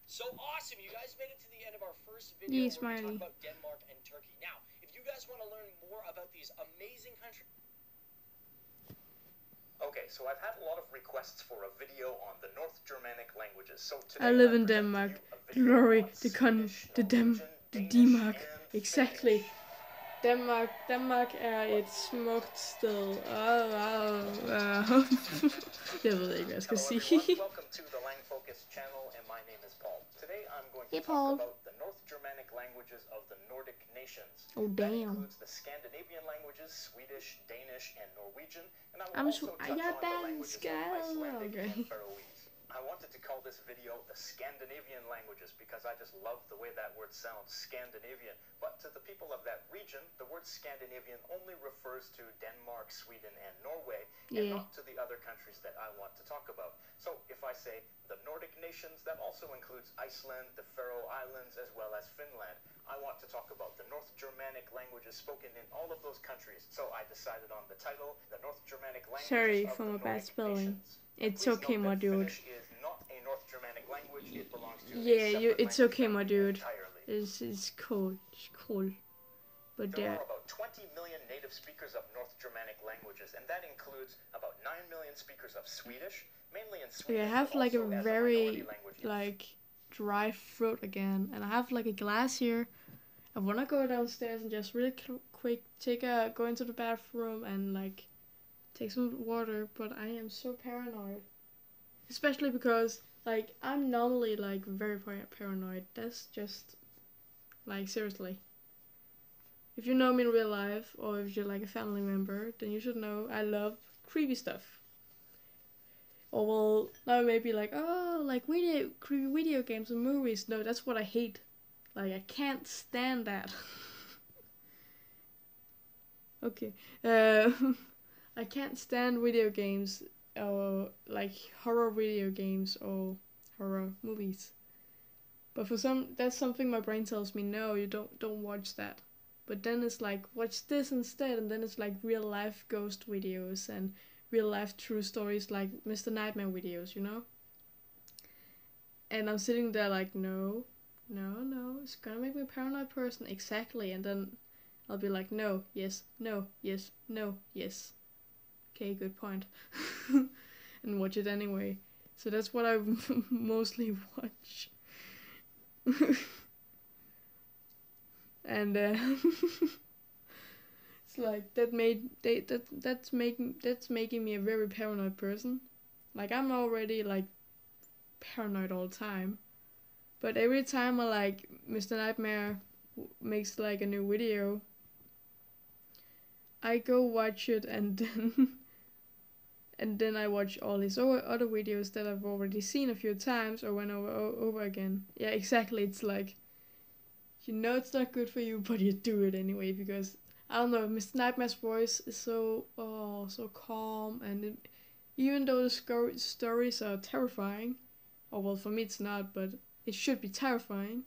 So awesome, you guys made it to the end of our first video Yes, where we Smiley. talk about Denmark and Turkey. Now, if you guys want to learn more about these amazing countries. Okay, so I've had a lot of requests for a video on the North Germanic languages. So today I live I'm in presenting Denmark. you a video Glory, on the Swedish, Norwegian, Danish, Denmark. and Exactly. Finnish. Danmark et smukt sted. Jeg ved ikke, hvad jeg skal Hello sige. everyone, welcome to the Lang Focus channel, and my name is Paul. Today I'm going to Hey, talk Paul. about the North Germanic languages of the Nordic nations. Oh, That damn. includes the Scandinavian languages, Swedish, Danish, and Norwegian, and I will I'm also so- touch yeah, on the languages of dansk. Icelandic Okay. and Faroese. I wanted to call this video the Scandinavian languages because I just love the way that word sounds, Scandinavian. But to the people of that region, the word Scandinavian only refers to Denmark, Sweden, and Norway, and Yeah. not to the other countries that I want to talk about. So if I say the Nordic nations, that also includes Iceland, the Faroe Islands, as well as Finland. I want to talk about the North Germanic languages spoken in all of those countries. So I decided on the title, the North Germanic languages Sorry of for the my bad Nordic spelling. nations. It's Please okay, note my that dude. Finnish is not a North Germanic language. It belongs to a Yeah, separate it's language okay, my family dude. entirely. It's cool. It's cool. But There are about 20 million native speakers of North Germanic languages, and that includes about 9 million speakers of Swedish, mainly in Sweden. I have but like a also as very minority language in like dry throat again, and I have like a glass here. I wanna go downstairs and just really quick go into the bathroom and like take some water, but I am so paranoid, especially because like I'm normally like very paranoid. That's just like seriously. If you know me in real life, or if you're like a family member, then you should know I love creepy stuff. Or well, now maybe like, oh, like creepy video games and movies. No, that's what I hate. Like, I can't stand that. Okay. I can't stand video games, or like horror video games, or horror movies. But that's something my brain tells me, no, you don't watch that. But then it's like, watch this instead, and then it's like real life ghost videos and real life true stories like Mr. Nightmare videos, you know? And I'm sitting there like, no, it's gonna make me a paranoid person, exactly, and then I'll be like, no, yes, no, yes, no, yes. Okay, good point. And watch it anyway. So that's what I mostly watch. And it's like that's making me a very paranoid person. Like I'm already like paranoid all the time, but every time I like Mr. Nightmare makes like a new video, I go watch it and then I watch all his other videos that I've already seen a few times or went over again. Yeah, exactly. It's like, you know it's not good for you, but you do it anyway because I don't know. Mr. Nightmare's voice is so calm, and even though the stories are terrifying, or well for me it's not, but it should be terrifying.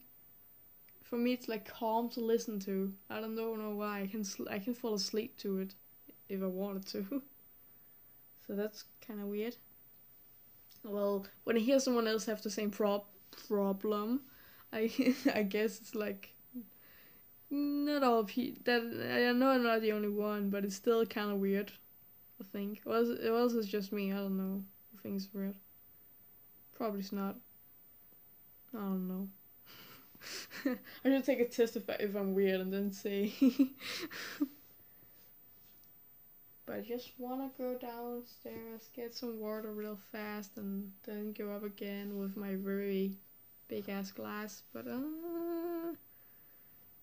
For me it's like calm to listen to. I don't know why. I can fall asleep to it if I wanted to. So that's kind of weird. Well, when I hear someone else have the same problem, I guess it's like not all that I know I'm not the only one, but it's still kind of weird. I think. Or else it's just me. I don't know. I think it's weird. Probably it's not. I don't know. I should take a test if I'm weird and then say. But I just wanna go downstairs, get some water real fast, and then go up again with my very big ass glass. But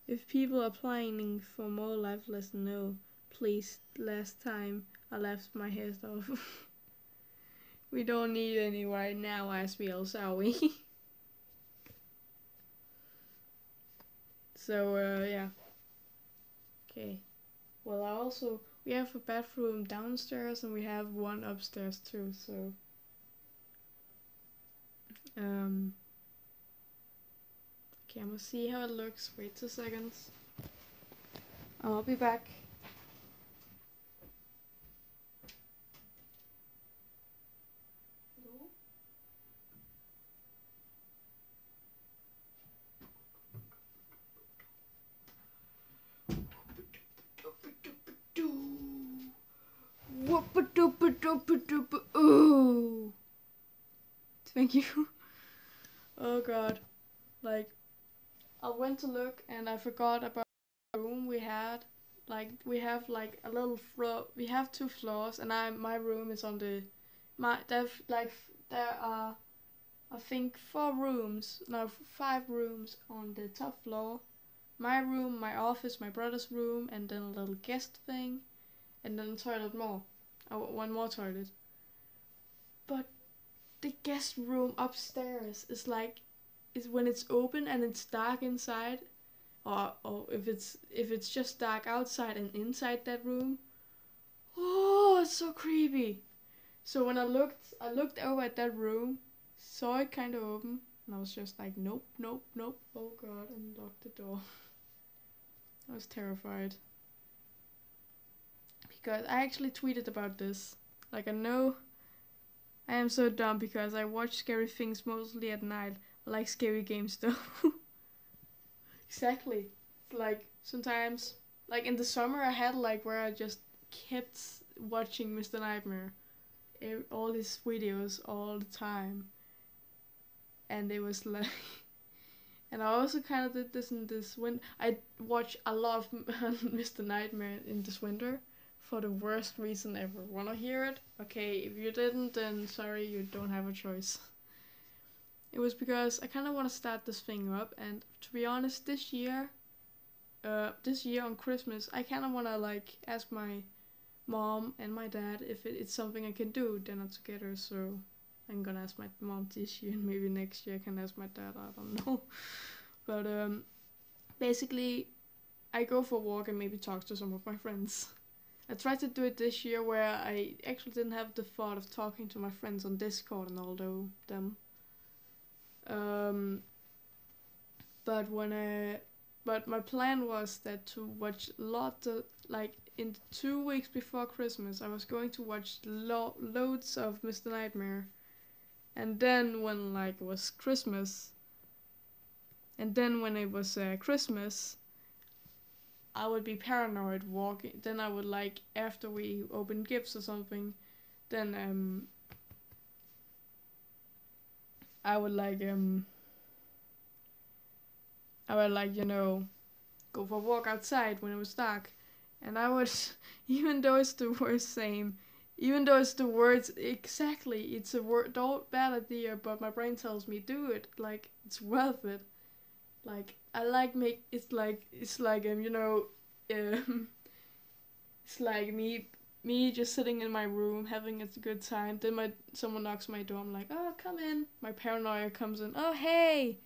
if people are planning for more life lesson, no, please. Last time I left my hair off. We don't need any right now, as we all, shall we? So yeah. Okay. Well, we have a bathroom downstairs and we have one upstairs too. So okay, I'm gonna see how it looks. Wait 2 seconds. I'll be back. Ooh. Thank you. Oh god. Like, I went to look and I forgot about the room we had. Like, we have like a little floor. We have 2 floors, and my room is on the there are, I think, 4 rooms. No, 5 rooms on the top floor. My room, my office, my brother's room, and then a little guest thing, and then a toilet more. Oh, one more toilet. But the guest room upstairs is like, is when it's open and it's dark inside, or if it's just dark outside and inside that room. Oh, it's so creepy. So when I looked over at that room, saw it kind of open, and I was just like, nope, nope, nope. Oh god, and locked the door. I was terrified. Because I actually tweeted about this. Like, I know I am so dumb because I watch scary things mostly at night. I like scary games though. Exactly. Like, sometimes, like in the summer, I had like where I just kept watching Mr. Nightmare, all his videos all the time, and it was like, and I also kind of did this in this winter. I watched a lot of Mr. Nightmare in this winter for the worst reason ever. Wanna hear it? Okay, if you didn't, then sorry, you don't have a choice. It was because I kind of want to start this thing up, and to be honest, this year on Christmas, I kind of want to like ask my mom and my dad if it's something I can do. They're not together, so I'm gonna ask my mom this year, and maybe next year I can ask my dad. I don't know. But basically, I go for a walk and maybe talk to some of my friends. I tried to do it this year where I actually didn't have the thought of talking to my friends on Discord and all them. But my plan was that to watch lots of, like, in the 2 weeks before Christmas, I was going to watch loads of Mr. Nightmare, and then when like it was Christmas, I would be paranoid walking. Then I would, like, after we opened gifts or something, then I would like go for a walk outside when it was dark, and I would, even though it's the worst same, even though it's the words exactly, it's a word, don't bad idea, but my brain tells me do it, like it's worth it. Like, I like make it's like it's like me just sitting in my room having a good time. Then someone knocks my door. I'm like, oh, come in. My paranoia comes in. Oh, hey,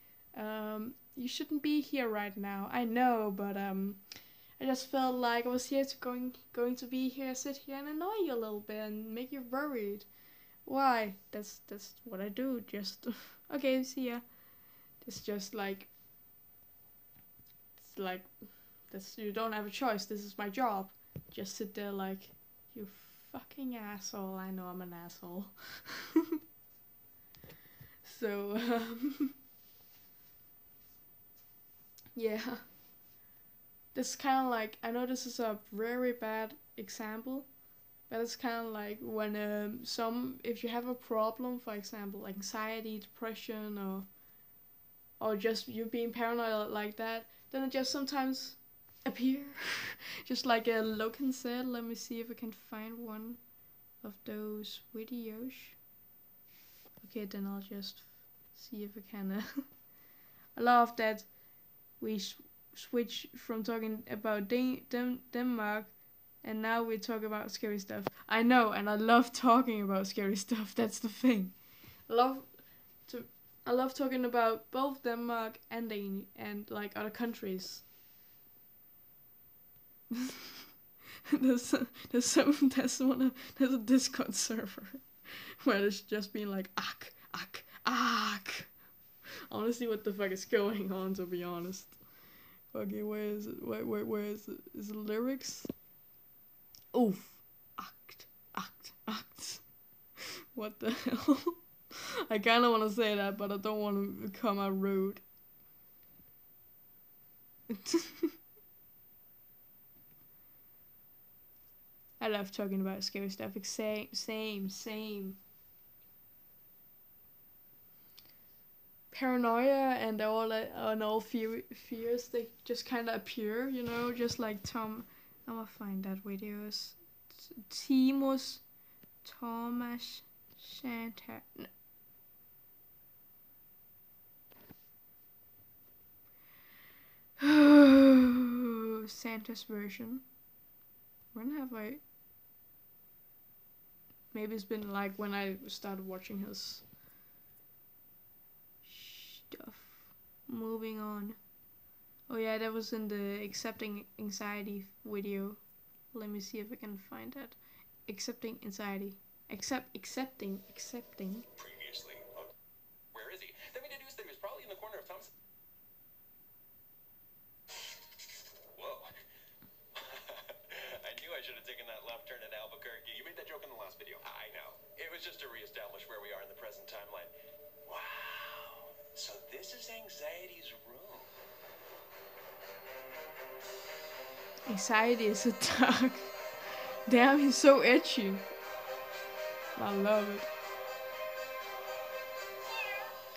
you shouldn't be here right now. I know, but I just felt like I was here to going to be here, sit here and annoy you a little bit and make you worried. Why? That's what I do. Just okay, see ya. It's just like, it's like this. You don't have a choice. This is my job. Just sit there like, you fucking asshole. I know I'm an asshole. So yeah, this is kind of like, I know this is a very bad example, but it's kind of like when if you have a problem, for example, anxiety, depression, or just you being paranoid like that, then it just sometimes appear. Just like Logan said. Let me see if I can find one of those videos. Okay, then I'll just see if I can. I love that we switch from talking about Denmark, and now we talk about scary stuff. I know, and I love talking about scary stuff. That's the thing. I love to I love talking about both Denmark and like other countries. there's a Discord server where it's just been like ak ak ak. I want to see what the fuck is going on, to be honest. Okay, where is it? Where is it? Is it lyrics? Oof. Act. What the hell? I kinda wanna say that, but I don't wanna come out rude. I love talking about scary stuff. Same. Paranoia and all fears, they just kind of appear, you know, just like Tom. I'm gonna find that videos. Thomas Santa. No. Santa's version. When have I? Maybe it's been like when I started watching his stuff. Moving on. Oh yeah, that was in the accepting anxiety video. Let me see if I can find that. Accepting anxiety. Accepting. Previously. Where is he? Then we deduced that he was probably in the corner of Tom's. Whoa. I knew I should have taken that left turn at Albuquerque. You made that joke in the last video. I know. It was just to reestablish where we are in the present timeline. Wow. So this is Anxiety's room. Anxiety is a dog. Damn, he's so itchy. I love it.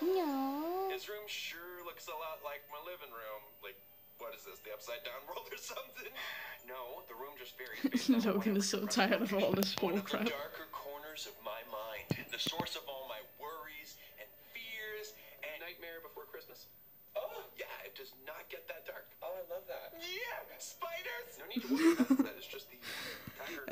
No. His room sure looks a lot like my living room. Like, what is this, the upside down world or something? No, the room just varies based on Logan is so tired of all this one of bullcrap. the darker corners of my mind. The source of all my worries and fears and Nightmare Before Christmas. Oh, yeah, it does not get that dark. Oh, I love that. Yeah, spiders! No need to worry about that. It's just the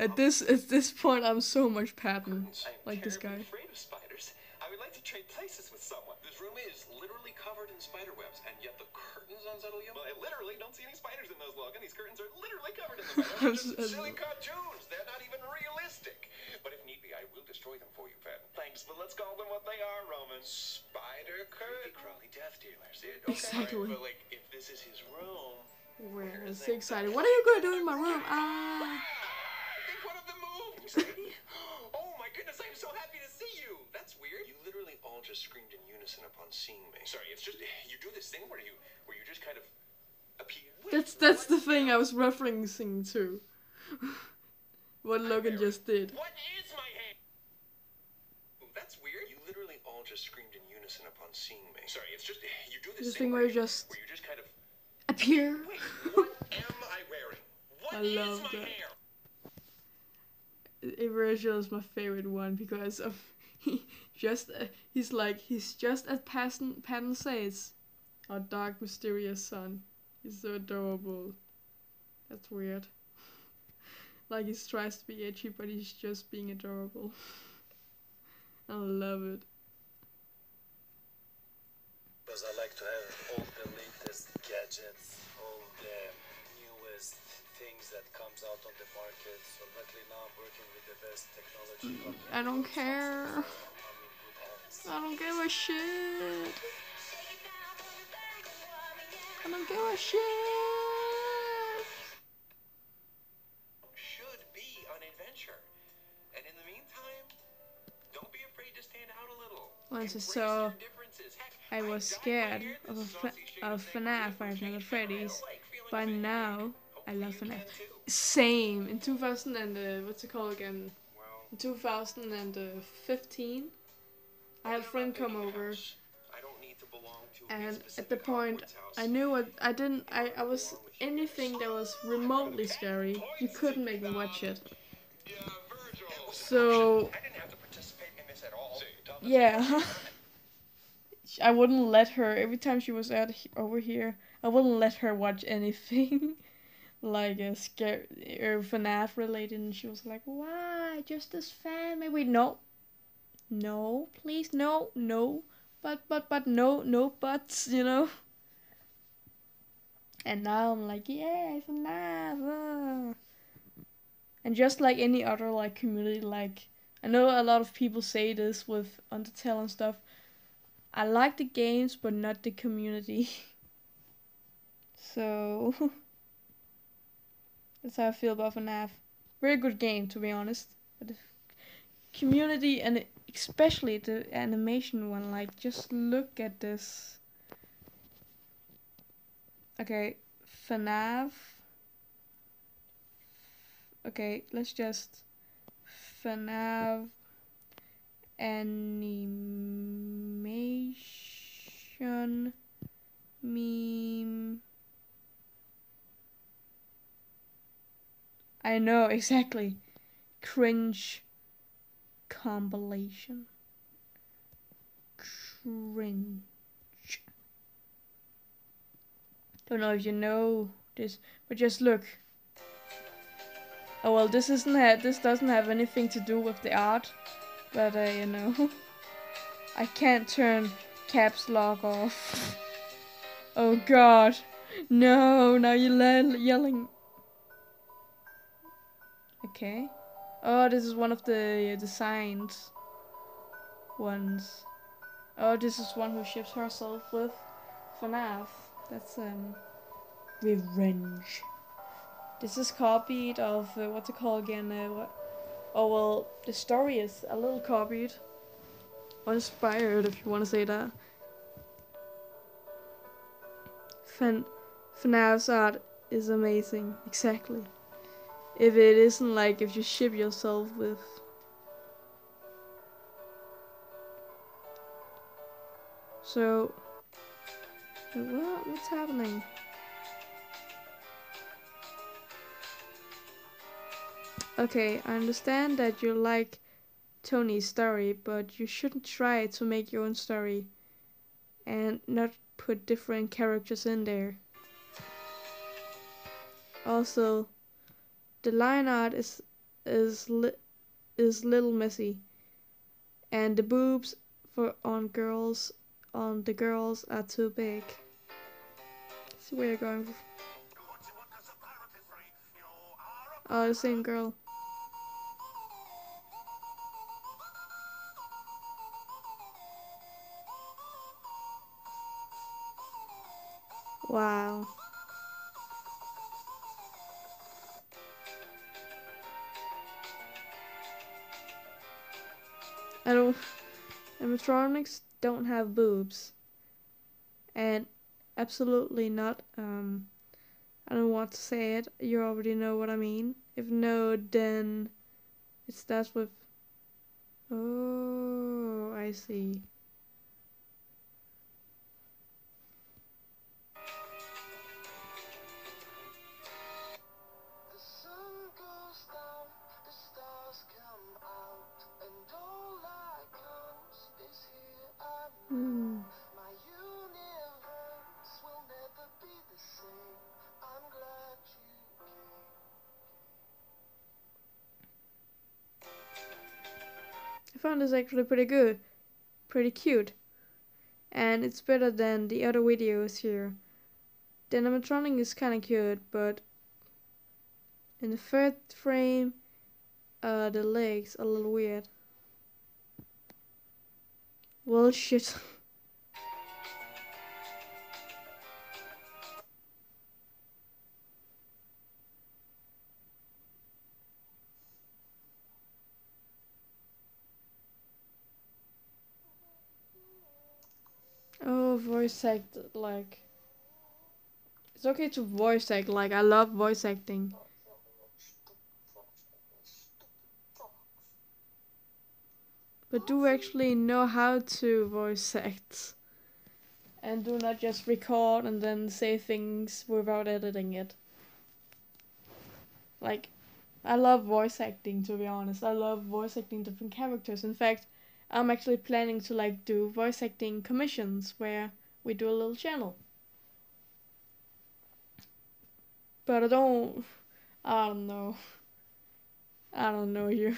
At this point, I'm so much Patton, like this guy. I'm afraid of spiders. I would like to trade places with someone. This room is literally covered in spider webs, and yet the curtains unsettle you. Well, I literally don't see any spiders in those, Logan. These curtains are literally covered in them. They're just silly cartoons. They're not even realistic. But if need be, I will destroy them for you, Patton. Thanks, but let's call them what they are, Roman. Spider curtain. Crawly death dealers. Okay, Exactly. but like, if this is his room, Where is excited? What are you gonna do in my room? I think one of them moved. Anxiety? Oh my goodness, I'm so happy to see you. That's weird. You literally all just screamed in unison upon seeing me. Sorry, it's just you do this thing where you just kind of appear. That's the thing I was referencing to. What Logan just did. What is my hand? That's weird. You literally all just screamed in unison upon seeing me. Sorry, it's just you do this thing where you just kind of appear. Wait, what am I wearing? What I is love my that. hair? Virgil is my favorite one because of he's just as Patton says, our dark mysterious son. He's so adorable. That's weird. Like he tries to be itchy, but he's just being adorable. I love it. Because I like to have all the latest gadgets, all the newest things that comes out on the market. So luckily now I'm working with the best technology company. I don't care. I'm in good hands. I don't give a shit. I don't give a shit. Should be an adventure. And in the meantime, don't be afraid to stand out a little. Once I Embrace saw, your differences. Heck, I was scared of FNAF, Five Nights at Freddy's, but now I love FNAF. Same. In 2000 and what's it called again? In 2015, I had a friend come over, and at the point I knew what I was anything that was remotely scary. You couldn't make me watch it. So yeah. I wouldn't let her, every time she was over here, I wouldn't let her watch anything like a scare or FNAF related, and she was like, why, just this fan, maybe no, please, no, but no buts, you know. And now I'm like, yeah, FNAF. And just like any other like community, like I know a lot of people say this with Undertale and stuff. I like the games, but not the community. So that's how I feel about FNAF. Very good game, to be honest. But the community and especially the animation one, like just look at this. Okay, FNAF. Okay, let's just FNAF animation meme. I know exactly. Cringe compilation. Cringe. Don't know if you know this, but just look. Oh well, this doesn't have anything to do with the art, but you know, I can't turn caps lock off. Oh god, no! Now you're yelling. Okay. Oh, this is one of the designed ones. Oh, this is one who ships herself with FNAF. That's revenge. This is copied of what's it called again? What? Oh well, the story is a little copied or inspired, if you want to say that. FNAF's art is amazing. Exactly. If it isn't like if you ship yourself with. So, what's happening? Okay, I understand that you like Tony's story, but you shouldn't try to make your own story and not put different characters in there. Also, the line art is little messy, and the boobs on the girls are too big. See where you're going. Oh, the same girl. Wow. Animatronics don't have boobs. And absolutely not, I don't want to say it, you already know what I mean. If no, then it starts with, oh, I see. Hmm. I found this actually pretty good, pretty cute, and it's better than the other videos here. The animatronic is kinda cute, but in the third frame, the legs are a little weird. Well, shit. Oh, voice act, like, it's okay to voice act, like, I love voice acting. But do actually know how to voice act. And do not just record and then say things without editing it. Like, I love voice acting, to be honest. I love voice acting different characters. In fact, I'm actually planning to like do voice acting commissions where we do a little channel. But I don't know. I don't know you.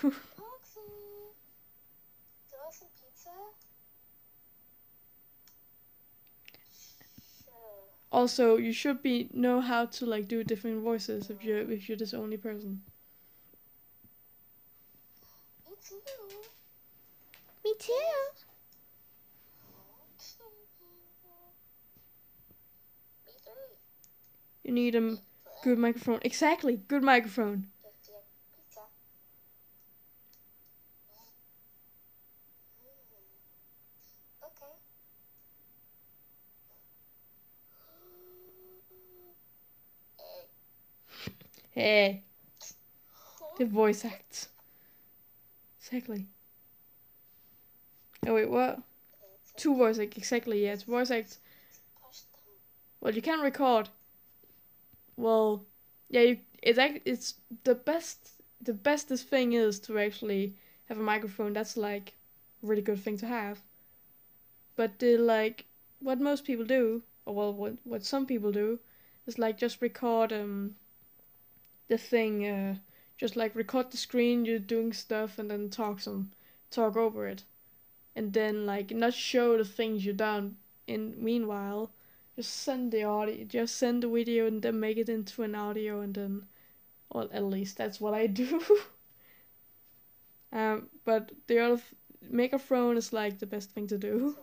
Also, you should know how to like do different voices if you're this only person. Me too. Me too. You need a good microphone. Exactly, good microphone. Pizza. Okay. Hey. The voice acts. Exactly. Oh wait, what? Two voice acts, exactly, yeah, it's voice acts. Well, you can record. Well, yeah, it's the bestest thing is to actually have a microphone. That's like a really good thing to have. But like what most people do, or well, what some people do, is like just record the thing, just like record the screen you're doing stuff and then talk over it, and then like not show the things you've done. In meanwhile, just send the audio, just send the video, and then make it into an audio, and then, well, at least that's what I do. But the other microphone is like the best thing to do.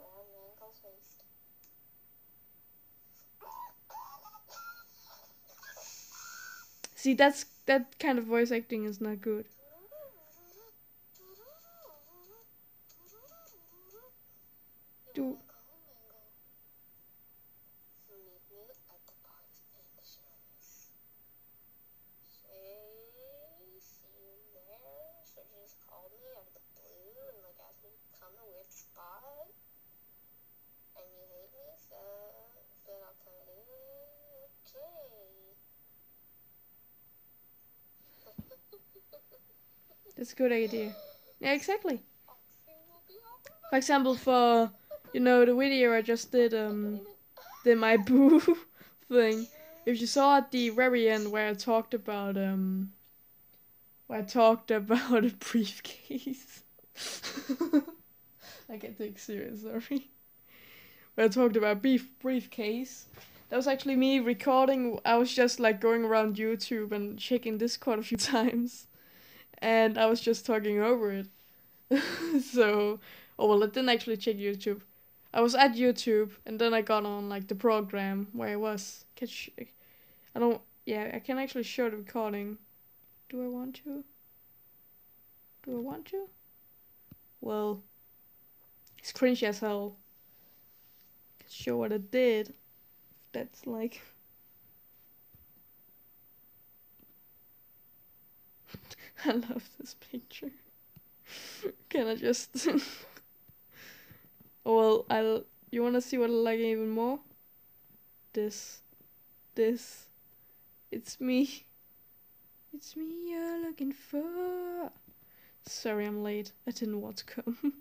See, that kind of voice acting is not good. Do that's a good idea. Yeah, exactly. For example, for the video I just did, the my boo thing. If you saw at the very end where I talked about a briefcase. I get take serious, sorry. Where I talked about briefcase. That was actually me recording. I was just like going around YouTube and checking Discord a few times, and I was just talking over it. So, oh well, I didn't actually check YouTube. I was at YouTube, and then I got on like the program where I was. I don't. Yeah, I can actually show the recording. Do I want to? Do I want to? Well, it's cringy as hell. Can show what I did. That's like. I love this picture. Can I just? Oh well, You wanna see what I like even more? This. It's me. It's me you're looking for. Sorry, I'm late. I didn't want to come.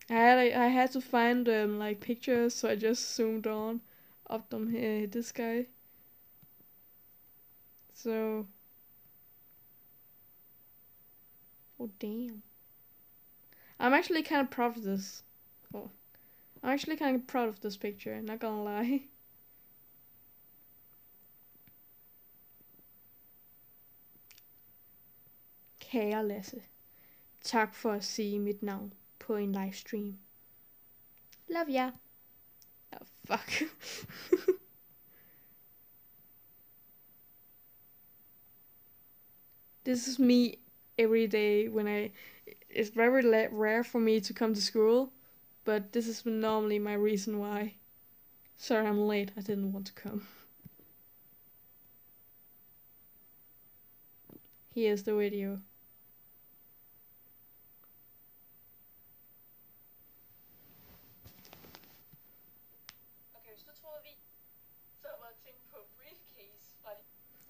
I had to find like pictures, so I just zoomed on up them here. This guy. So. Oh damn. I'm actually kind of proud of this. Oh. I'm actually kind of proud of this picture. Not gonna lie. Kære Lasse. Tak for at sige mit navn på en livestream. Love ya. Oh, fuck. This is me every day it's very rare for me to come to school, but this is normally my reason why. Sorry, I'm late. I didn't want to come. Here's the video.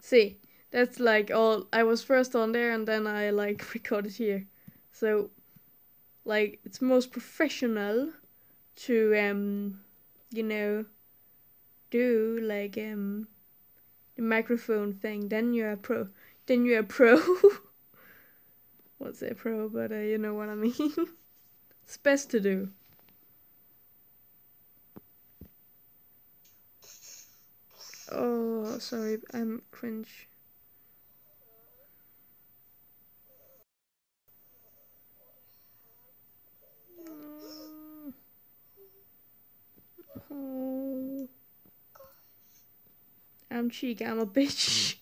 See, that's like all. I was first on there and then I like recorded here. So, like, it's most professional to do like the microphone thing. Then you're a pro. What's a pro? But you know what I mean. It's best to do. Oh, sorry, I'm cringe. Oh. I'm cheeky, I'm a bitch.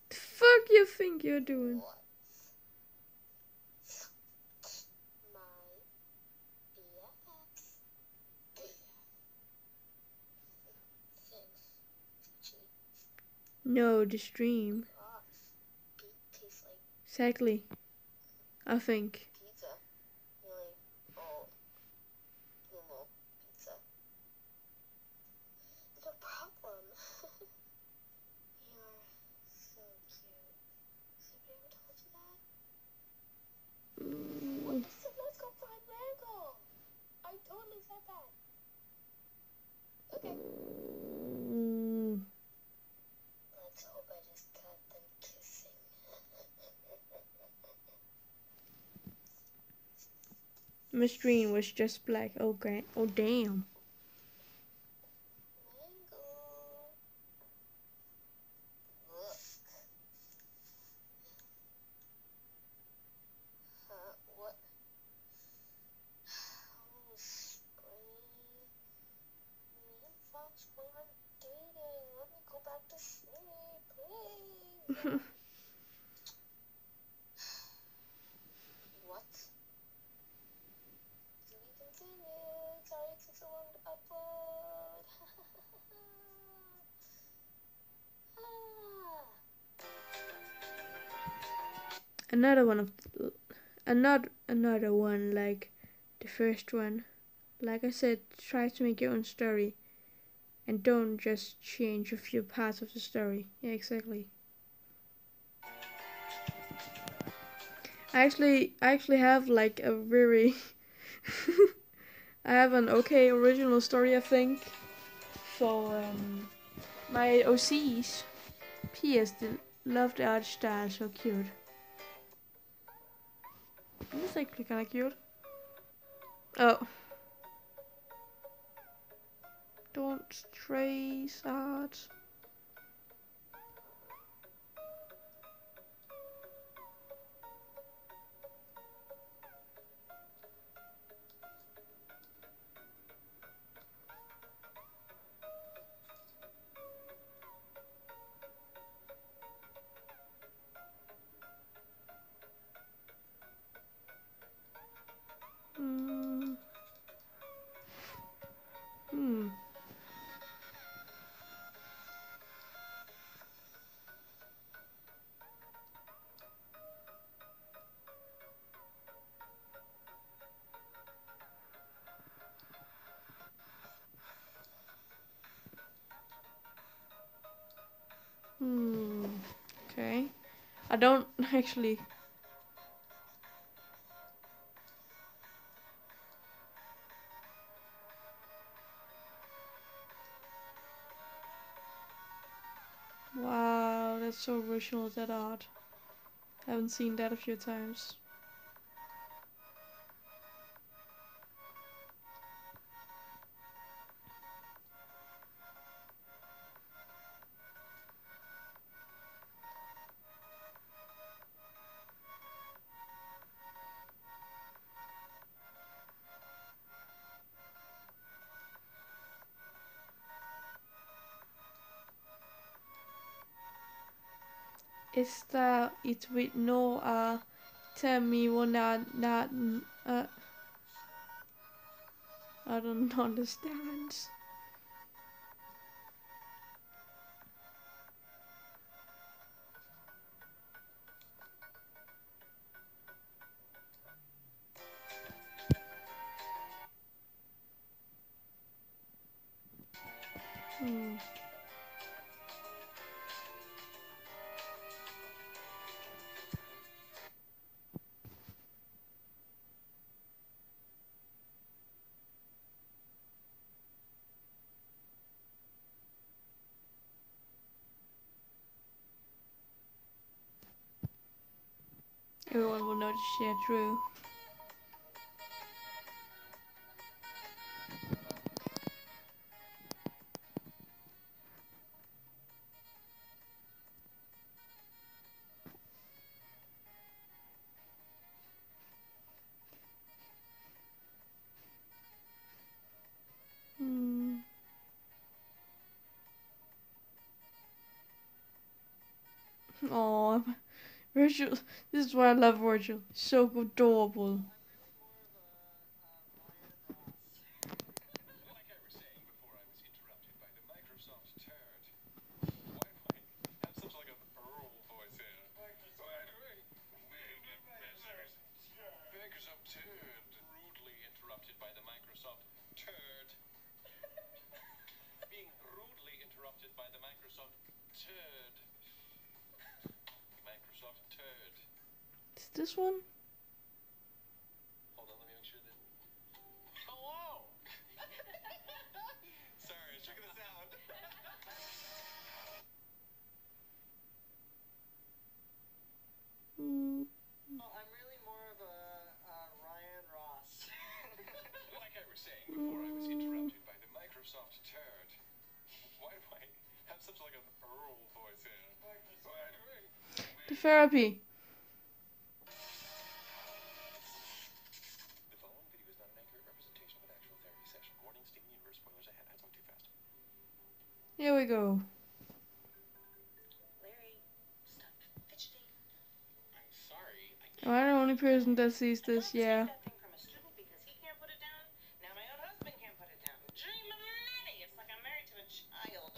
The fuck you think you're doing? No, the stream. Exactly. I think. Ooh. Let's go find mango. I totally said that. Okay. Let's hope I just cut them kissing. My screen was just black. Okay. Oh damn. Mango. Look. What? Oh, Spring. Me and Fox, we are dating. Let me go back to sleep, please. What? To be continued. Sorry it took so long to upload. Another one of another one like the first one. Like I said, try to make your own story and don't just change a few parts of the story. Yeah, exactly. I actually have like a very I have an okay original story, I think, for my OCs. P.S. Love the art style, so cute. It's actually kind of cute. Oh. Don't trace art. Okay. I don't actually. Wow, that's so original, that art. Haven't seen that a few times. Esta it with no tell me what not I don't understand. Everyone will know the share true. Oh, Virgil. This is why I love Virgil. So adorable. Like I was saying before I was interrupted by the Microsoft turd. Why do I have such like an Earl voice here? Why do I? Microsoft turd. Rudely interrupted by the Microsoft turd. Being rudely interrupted by the Microsoft turd. Microsoft turd. Is this one? Hold on, let me make sure that. Hello! Sorry, check this out. Well, I'm really more of a Ryan Ross. Like I was saying before I was interrupted by the Microsoft turd. Why do I have such like an Earl voice here? Why do I? The therapy. The following video is not an accurate representation of an actual therapy session. Warning, Steven Universe, spoilers ahead. I talk too fast. Here we go. Larry, stop fidgeting. I'm sorry. Am I the only person that sees this? Yeah. That thing from a student because he can't put it down. Now my own husband can't put it down. Dream of nanny. It's like I'm married to a child.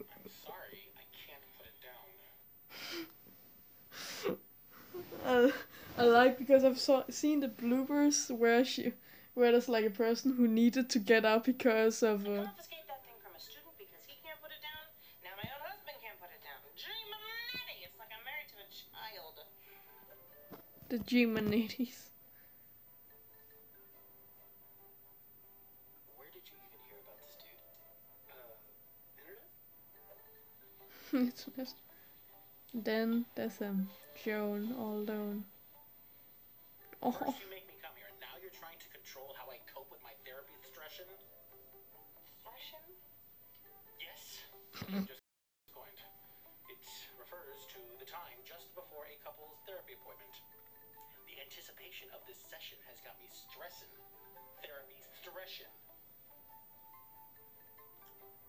I'm sorry. I can't put it down. I like because I've seen the bloopers where there's like a person who needed to get out because of Confiscate that thing from a student because he can't put it down. Now my own husband can't put it down. Dream of nanny. It's like I'm married to a child. the G-Manities. Where did you even hear about this dude? It's just. Then there's Joan all alone. Oh. First you make me come here, and now you're trying to control how I cope with my therapy session? Fashion? Yes. Just going. It refers to the time just before a couple's therapy appointment. The anticipation of this session has got me stressing. Therapy stressing.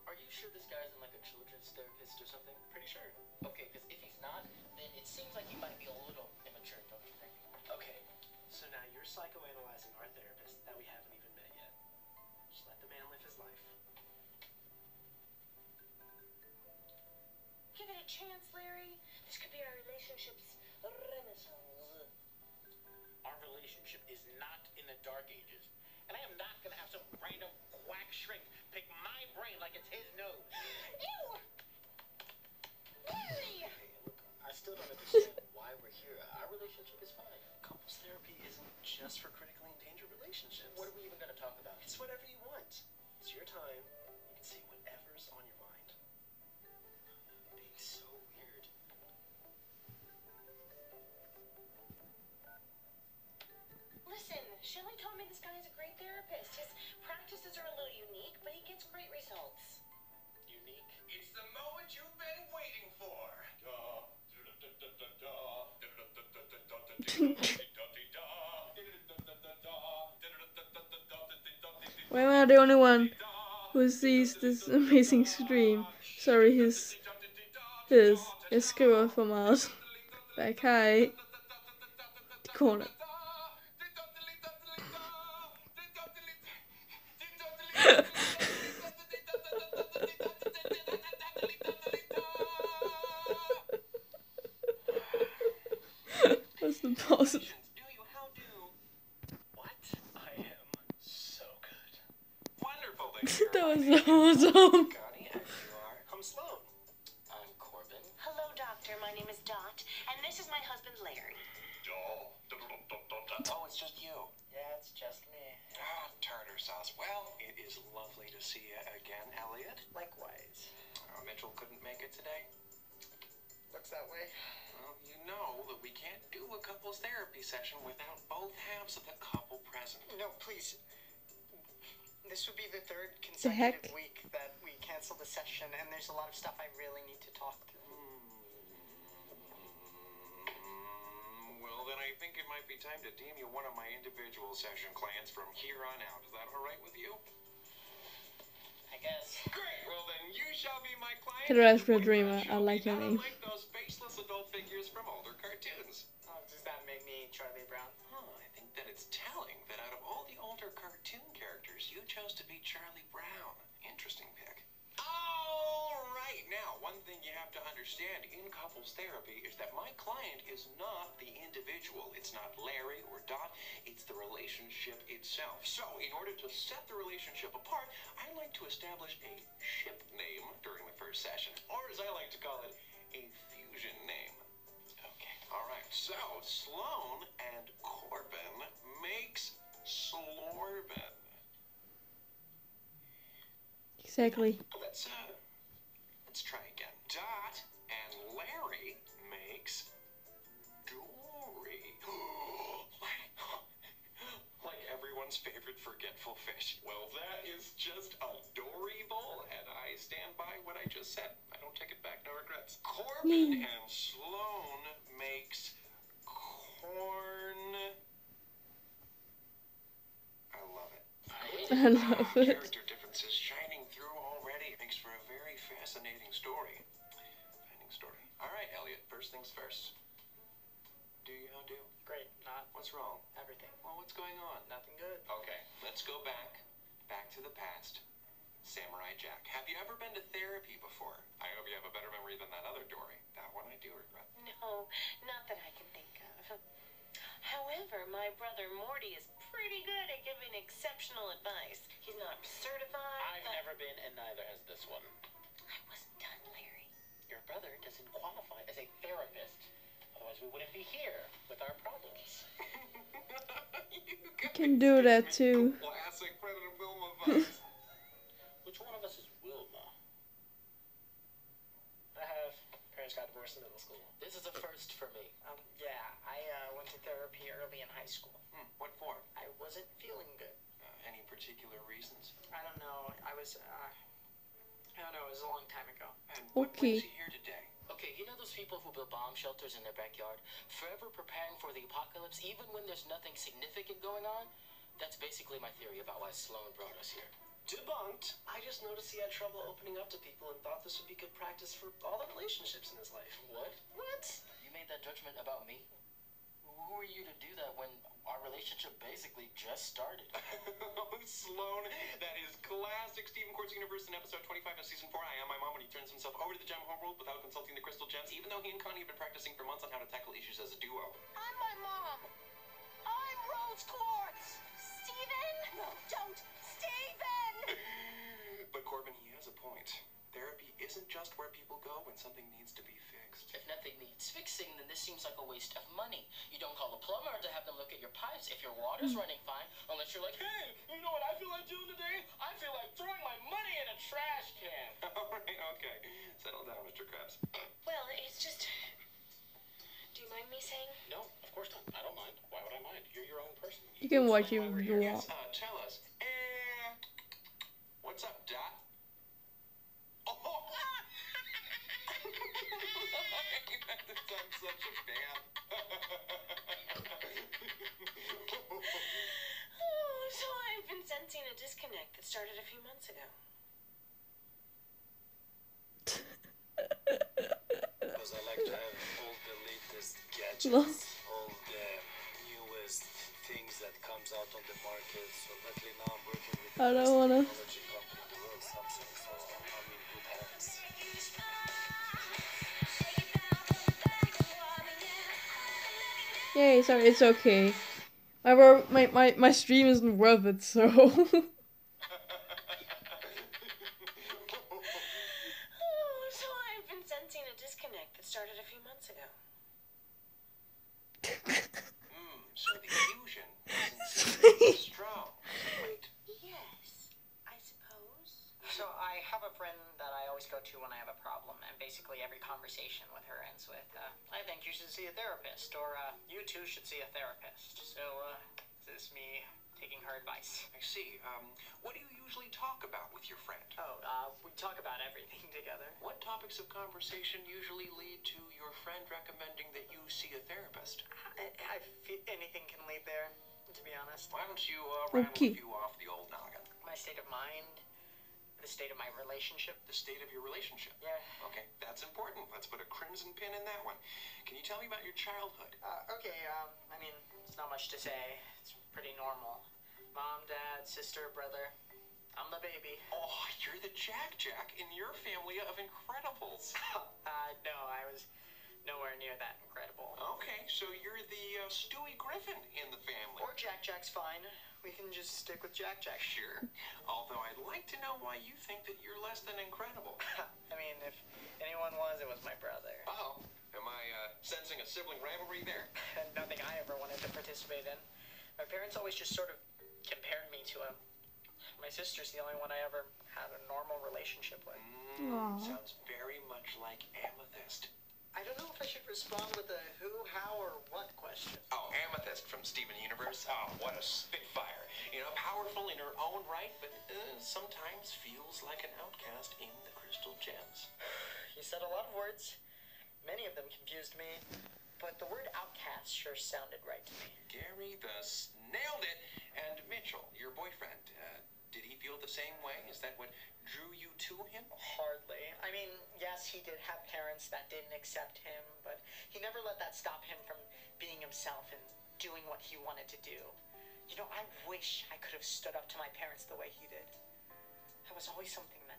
Are you sure this guy's in like a children's therapist or something? Pretty sure. Okay, because if he's not, then it seems like he might be a little immature, don't you think? Okay, so now you're psychoanalyzing our therapist that we haven't even met yet. Just let the man live his life. Give it a chance, Larry. This could be our relationship's renaissance. Our relationship is not in the dark ages. And I am not going to have some random quack shrink pick my brain like it's his nose. Ew! Larry! Hey, look, I still don't understand why we're here. Our relationship is fine. Couples therapy isn't just for critically endangered relationships. What are we even going to talk about? It's whatever you want. It's your time. You can say whatever's on your mind. Being so weird. Listen, Shelley told me this guy is a great therapist. His practices are a little unique, but he gets great results. Unique. It's the moment you've been waiting for. Why am I the only one who sees this amazing stream? Sorry, his skriver for meget. Like, hi. The corner. What's the pause? What? I am so good. Wonderful. That was awesome. Connie, and you are? I'm Sloan. I'm Corbin. Hello, doctor. My name is Dot, and this is my husband, Larry. Oh, it's just you. Yeah, it's just me. Ah, tartar sauce. Well, it is lovely to see you again, Elliot. Likewise. Mitchell couldn't make it today. Looks that way. Well, you know that we can't do a couples therapy session without both halves of the couple present. No, please. This would be the third The heck? consecutive week that we cancel the session, and there's a lot of stuff I really need to talk through. Well, then I think it might be time to deem you one of my individual session clients from here on out. Is that all right with you? I guess. Great. Well, then you shall be my client. Terrestrial Dreamer. I like your name. Like those faceless adult figures from older cartoons. Oh, does that make me Charlie Brown? I think that it's telling that out of all the older cartoon characters, you chose to be Charlie Brown. Interesting pick. All right. Now, one thing you have to understand in couples therapy is that my client is not the individual. It's not Larry or Dot. It's the relationship itself. So, in order to set the relationship apart, I like to establish a ship name during the first session, or as I like to call it, a fusion name. Okay. All right. So, Sloan and Corbin makes Slorben. Exactly. Let's try again. Dot and Larry makes Dory. Like everyone's favorite forgetful fish. Well, that is just adorable, and I stand by what I just said. I don't take it back, no regrets. Corbin and Sloan makes corn. I love it. I love it. Character differences shining through already. Makes for a very fascinating story. All right, Elliot, first things first. Do you how do? Great. Not What's wrong? everything. Well, what's going on? Nothing good. Okay, let's go back to the past. Samurai Jack, have you ever been to therapy before? I hope you have a better memory than that other Dory. That one I do regret. No, not that I can think of. However, my brother Morty is pretty good at giving exceptional advice. He's not certified. I've never been, and neither has this one. I wasn't done, Larry. Your brother doesn't qualify as a therapist. Otherwise, we wouldn't be here with our problems. You can do that too. Classic Fred and Wilma vibes. Which one of us is Wilma? I have. Parents got divorced in middle school. This is a first for me. Yeah, I went to therapy early in high school. What for? I wasn't feeling good. Any particular reasons? I don't know. I don't know. It was a long time ago. And what Okay. brings you here today? Okay, you know those people who build bomb shelters in their backyard, forever preparing for the apocalypse, even when there's nothing significant going on? That's basically my theory about why Sloan brought us here. Debunked. I just noticed he had trouble opening up to people and thought this would be good practice for all the relationships in his life. What? What? You made that judgment about me? Who are you to do that when our relationship basically just started? Sloan, that is classic Stephen Courts Universe in episode 25 of season 4. I Am My Mom when he turns himself over to the gem homeworld without consulting the crystal gems, even though he and Connie have been practicing for months on how to tackle issues as a duo. I'm my mom. I'm Rose Quartz. Steven? No, don't. Steven! But Corbin, he has a point. Therapy isn't just where people go when something needs to be fixed. If nothing needs fixing, then this seems like a waste of money. You don't call a plumber to have them look at your pipes if your water's running fine, unless you're like, hey, you know what I feel like doing today? I feel like throwing my money in a trash can. All right, okay. Settle down, Mr. Krabs. Well, it's just... Do you mind me saying? No, of course not. I don't mind. Why would I mind? You're your own person. You can watch Explain him why we're do here. all. Yes, tell us. What's up, Dot? Oh! I'm such a fan. Oh, so I've been sensing a disconnect that started a few months ago. Because I like to have all the latest gadgets, Lol. all the newest things that comes out on the market. So luckily now I'm working with the I best don't wanna. technology company in the world, Samsung. So I'm in good hands. Yay, sorry, it's okay. My stream isn't worth it, so. Oh, so I've been sensing a disconnect that started a few months ago. So the fusion isn't strong. Wait. Yes, I suppose. So I have a friend that I always go to when I have a problem, and basically every conversation with her ends see a therapist, or you two should see a therapist. So, this is me taking her advice. I see. What do you usually talk about with your friend? Oh, we talk about everything together. What topics of conversation usually lead to your friend recommending that you see a therapist? I feel anything can lead there, to be honest. Why don't you rattle a few off the old noggin? My state of mind, the state of my relationship. The state of your relationship? Yeah. Okay, that's important. Let's put a crimson pin in that one. Can you tell me about your childhood? Okay, I mean, it's not much to say. It's pretty normal. Mom, dad, sister, brother. I'm the baby. Oh, you're the Jack in your family of Incredibles. No, I was nowhere near that incredible. Okay, so you're the Stewie Griffin in the family. Or Jack's fine. We can just stick with Jack. Sure. Although I'd like to know why you think that you're less than incredible. I mean, if anyone was, it was my brother. Uh-oh. Am I sensing a sibling rivalry there? Nothing I ever wanted to participate in. My parents always just sort of compared me to him. My sister's the only one I ever had a normal relationship with. Sounds very much like Amethyst. I don't know if I should respond with a who, how, or what question. Oh, Amethyst from Steven Universe. Oh, what a spitfire. You know, powerful in her own right, but sometimes feels like an outcast in the Crystal Gems. You said a lot of words. Many of them confused me, but the word outcast sure sounded right to me. Gary thus nailed it. And Mitchell, your boyfriend, did he feel the same way? Is that what drew you to him? Hardly. I mean, yes, he did have parents that didn't accept him, but he never let that stop him from being himself and doing what he wanted to do. You know, I wish I could have stood up to my parents the way he did. That was always something that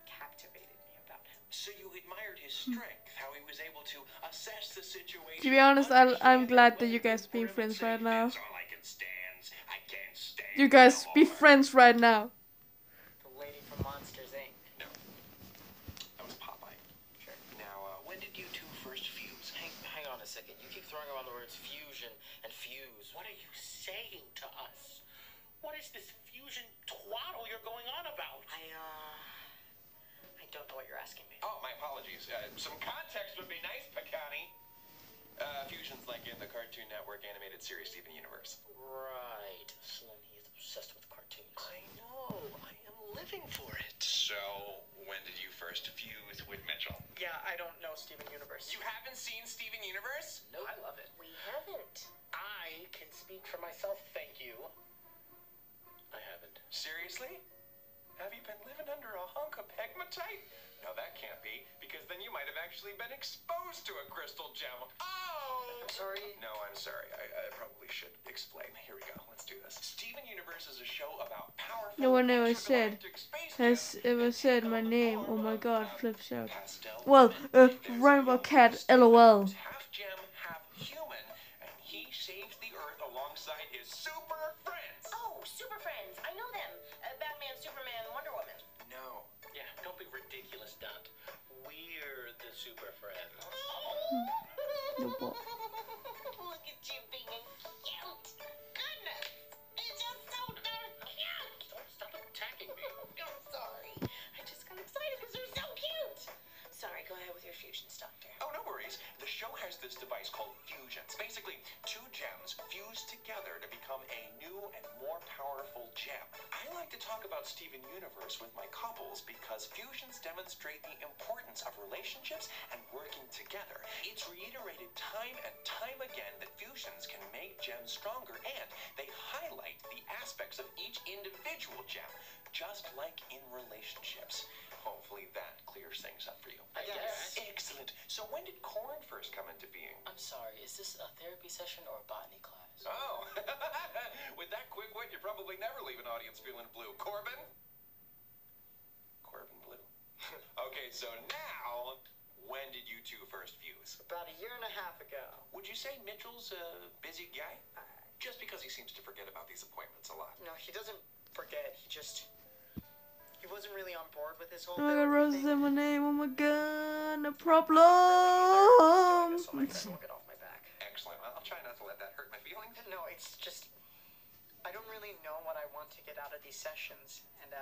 captivated me about him. So you admired his strength, how he was able to assess the situation. To be honest, I'm glad that you guys being friends right now. That's all I can stand. I can't stand. You guys be friends right now. The lady from Monsters, Inc. No. That was Popeye. Sure. Now, when did you two first fuse? Hang on a second. You keep throwing around the words fusion and fuse. What are you saying to us? What is this fusion twaddle you're going on about? I don't know what you're asking me. Oh, my apologies. Some context would be nice, Picani. Fusion's like in the Cartoon Network animated series Steven Universe. Right. Slim, he is obsessed with cartoons. I know. I am living for it. So, when did you first fuse with Mitchell? Yeah, I don't know Steven Universe. You haven't seen Steven Universe? No, I love it. We haven't. I can speak for myself, thank you. I haven't. Seriously? Have you been living under a hunk of pegmatite? No, that can't be, because then you might have actually been exposed to a crystal gem. Oh! I'm sorry? No, I'm sorry. I probably should explain. Here we go. Let's do this. Steven Universe is a show about powerful No one ever said, has ever said my name. Oh my god, flips out. Well, rhyme about cat, lol. Half gem, half human, and he saves the Earth alongside his super friends. Oh, super friends. I know them. Batman, Superman, Wonder Woman. No. Yeah, don't be ridiculous, Dot. We're the super friends. No ball. Look at you being cute. Goodness. It's just so darn cute. Don't stop attacking me. I'm sorry. I just got excited because they're so cute. Sorry, go ahead with your fusions, Doctor. Oh, no worries. The show has this device called fusion. It's basically two gems fused together to become a new and more powerful gem. I like to talk about Steven Universe with my couples because fusions demonstrate the importance of relationships and working together. It's reiterated time and time again that fusions can make gems stronger, and they highlight the aspects of each individual gem, just like in relationships. Hopefully that clears things up for you. I guess. Excellent. So when did corn first come into being? I'm sorry, is this a therapy session or a botany class? Oh, with that quick wit, you probably never leave an audience feeling blue. Corbin? Corbin Blue. Okay, so now, when did you two first fuse? About a year and a half ago. Would you say Mitchell's a busy guy? Just because he seems to forget about these appointments a lot. No, he doesn't forget. He wasn't really on board with this whole Oh my god, Rose is in my name. Oh my god, no problem. So my friend will get off my back. Excellent. I'll try not to let that hurt my feelings. No, it's just I don't really know what I want to get out of these sessions, and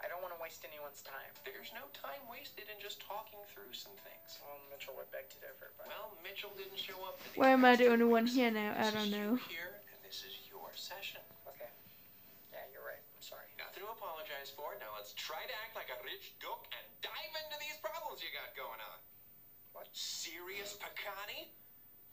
I don't want to waste anyone's time. There's no time wasted in just talking through some things. Well, Mitchell would beg to differ, but... Well, Mitchell didn't show up for these Why am I past the 2 only one weeks. here now? I don't This is know. you here, and this is your session. Okay. Yeah, you're right. I'm sorry. Nothing to apologize for. Now let's try to act like a rich duck and dive into these problems you got going on. What? Serious Picani?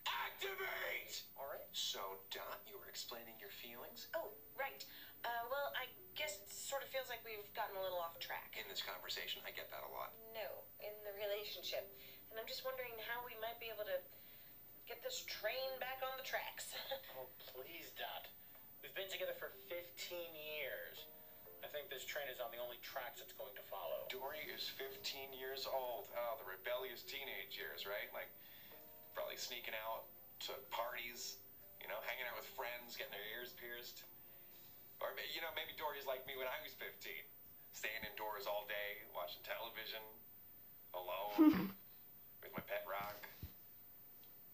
Activate! All right. So, Dot, you were explaining your feelings? Oh, right. Well, I guess it sort of feels like we've gotten a little off track. In this conversation, I get that a lot. No, in the relationship. And I'm just wondering how we might be able to get this train back on the tracks. Oh, please, Dot. We've been together for 15 years. I think this train is on the only tracks it's going to follow. Dory is 15 years old. Oh, the rebellious teenage years, right? Like, probably sneaking out to parties, you know, hanging out with friends, getting their ears pierced. Or, you know, maybe Dory's like me when I was 15. Staying indoors all day, watching television, alone, with my pet rock.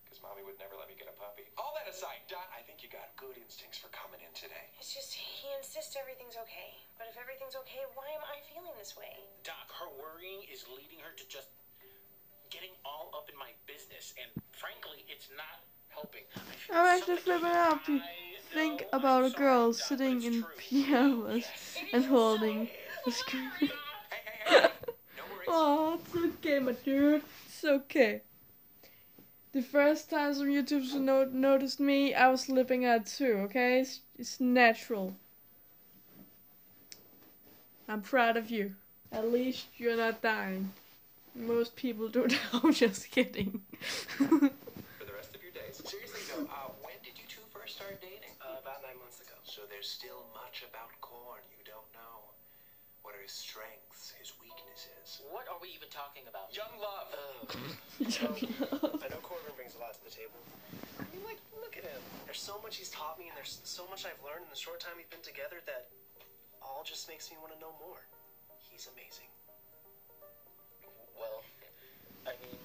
Because Mommy would never let me get a puppy. All that aside, Dot, I think you got good instincts for coming in today. It's just, he insists everything's okay. But if everything's okay, why am I feeling this way? Doc, her worrying is leading her to just getting all up in my business. And frankly, it's not helping. I'm actually flipping out to think about a girl sitting in pajamas and holding a screen. Oh, it's okay, my dude. It's okay. The first time some YouTubers noticed me, I was flipping out too, okay? It's natural. I'm proud of you. At least you're not dying. Most people do that. I'm just kidding. For the rest of your days. Seriously though, when did you two first start dating? About 9 months ago. So there's still much about Korn you don't know. What are his strengths, his weaknesses? What are we even talking about? Young love. I know Corbin brings a lot to the table. I mean, like, look at him. There's so much he's taught me, and there's so much I've learned in the short time we've been together that all just makes me want to know more. He's amazing. Well, I mean,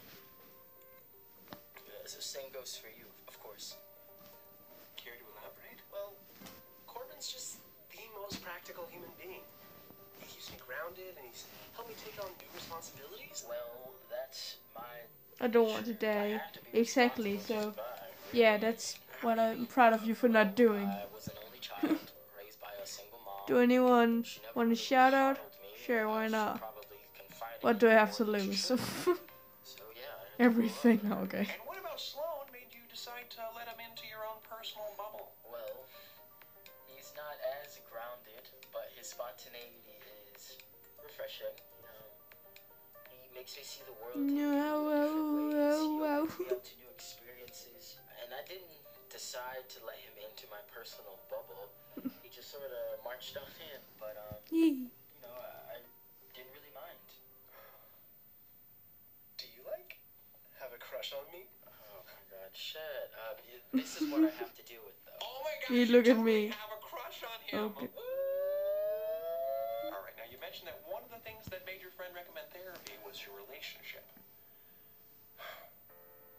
the same goes for you, of course. Care to elaborate? Well, Corbin's just the most practical human being. He keeps me grounded, and he's helped me take on new responsibilities. Well, that's my... I don't want to die. Exactly, so yeah, that's what I'm proud of you for not doing. I was an only child, raised by a single mom. Do anyone want a shout out? Sure, why not? What do I have to lose? So yeah. Everything, okay. And what about Sloan made you decide to let him into your own personal bubble? Well, he's not as grounded, but his spontaneity is refreshing. He makes me see the world in different ways. He opens me up to new experiences. And I didn't decide to let him into my personal bubble. He just sort of marched on in, but you know, I didn't really mind. Do you, like, have a crush on me? Oh my god, shut up. This is what I have to deal with, though. Oh my god, You look at totally me. have a crush on him. Okay. Alright, now you mentioned that one of the things that made your friend recommend therapy was your relationship.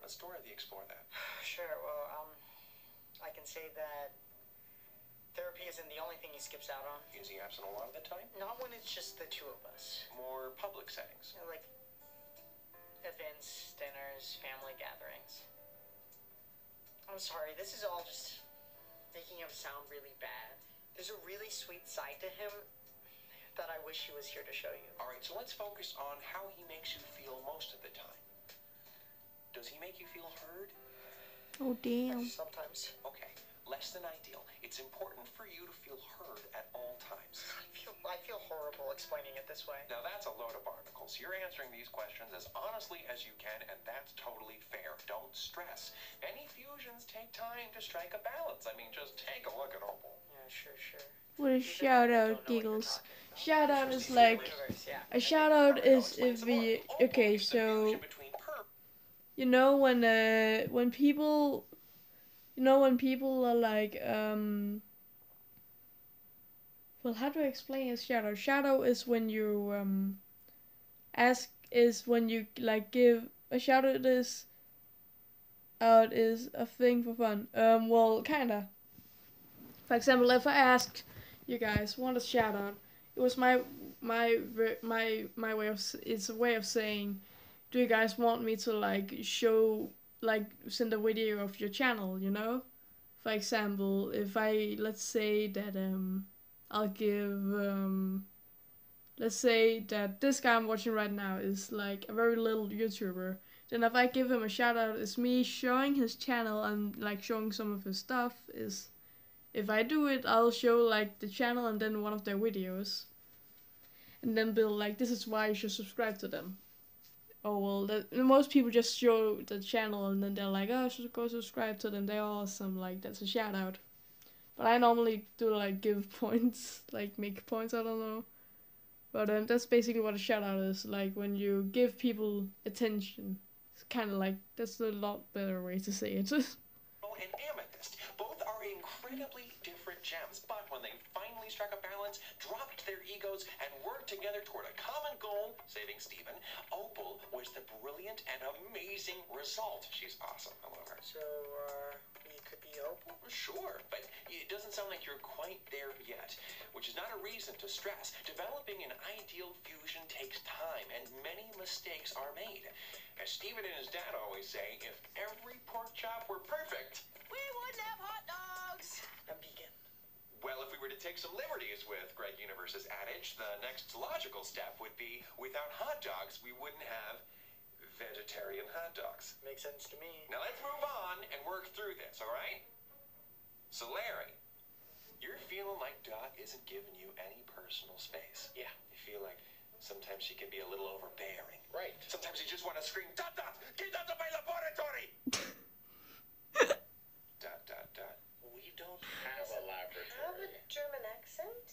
Let's thoroughly explore that. Sure, well, I can say that therapy isn't the only thing he skips out on. Is he absent a lot of the time? Not when it's just the two of us. More public settings. You know, like events, dinners, family gatherings. I'm sorry, this is all just making him sound really bad. There's a really sweet side to him that I wish he was here to show you. Alright, so let's focus on how he makes you feel most of the time. Does he make you feel heard? Oh damn. Sometimes. Okay, less than ideal. It's important for you to feel heard at all times. I feel horrible explaining it this way. Now that's a load of barnacles. You're answering these questions as honestly as you can, and that's totally fair. Don't stress. Any fusions take time to strike a balance. I mean, just take a look at Opal. Yeah, sure. What a shout out, Giggles. Shout out is like a shout out is if we okay, so you know when people are like well, how do I explain a shadow? Shadow is when you ask is when you like give a shout out is a thing for fun. Well, kinda. For example, if I asked you guys want a shout out, it was my my way of it's a way of saying, do you guys want me to like show like send a video of your channel? You know, for example, if let's say that I'll give let's say that this guy I'm watching right now is like a very little YouTuber. Then if I give him a shout out, it's me showing his channel and like showing some of his stuff. Is if I do it, I'll show like the channel and then one of their videos, and then be like, this is why you should subscribe to them. Oh well, most people just show the channel and then they're like, oh, I should go subscribe to them. They're awesome. Like that's a shout out. But I normally do like give points, like make points. I don't know. But that's basically what a shout out is. Like when you give people attention. It's kind of like, that's a lot better way to say it. And amethyst. Both are incredibly different gems, but when they finally struck a balance, dropped their egos, and worked together toward a common goal, saving Stephen, opal was the brilliant and amazing result. She's awesome. I love her. So, we could be opal? Sure, but it doesn't sound like you're quite there yet, which is not a reason to stress. Developing an ideal fusion takes time, and many mistakes are made. As Stephen and his dad always say, if every pork chop were perfect, We wouldn't have hot dogs! I'm vegan. well, if we were to take some liberties with Greg Universe's adage, the next logical step would be, without hot dogs, we wouldn't have vegetarian hot dogs. Makes sense to me. Now let's move on and work through this, all right? So Larry, you're feeling like Dot isn't giving you any personal space. Yeah. You feel like sometimes she can be a little overbearing. Right. Sometimes you just want to scream, Dot, Dot, get out of my laboratory! Dot, Dot, Dot. We don't have a laboratory. German accent?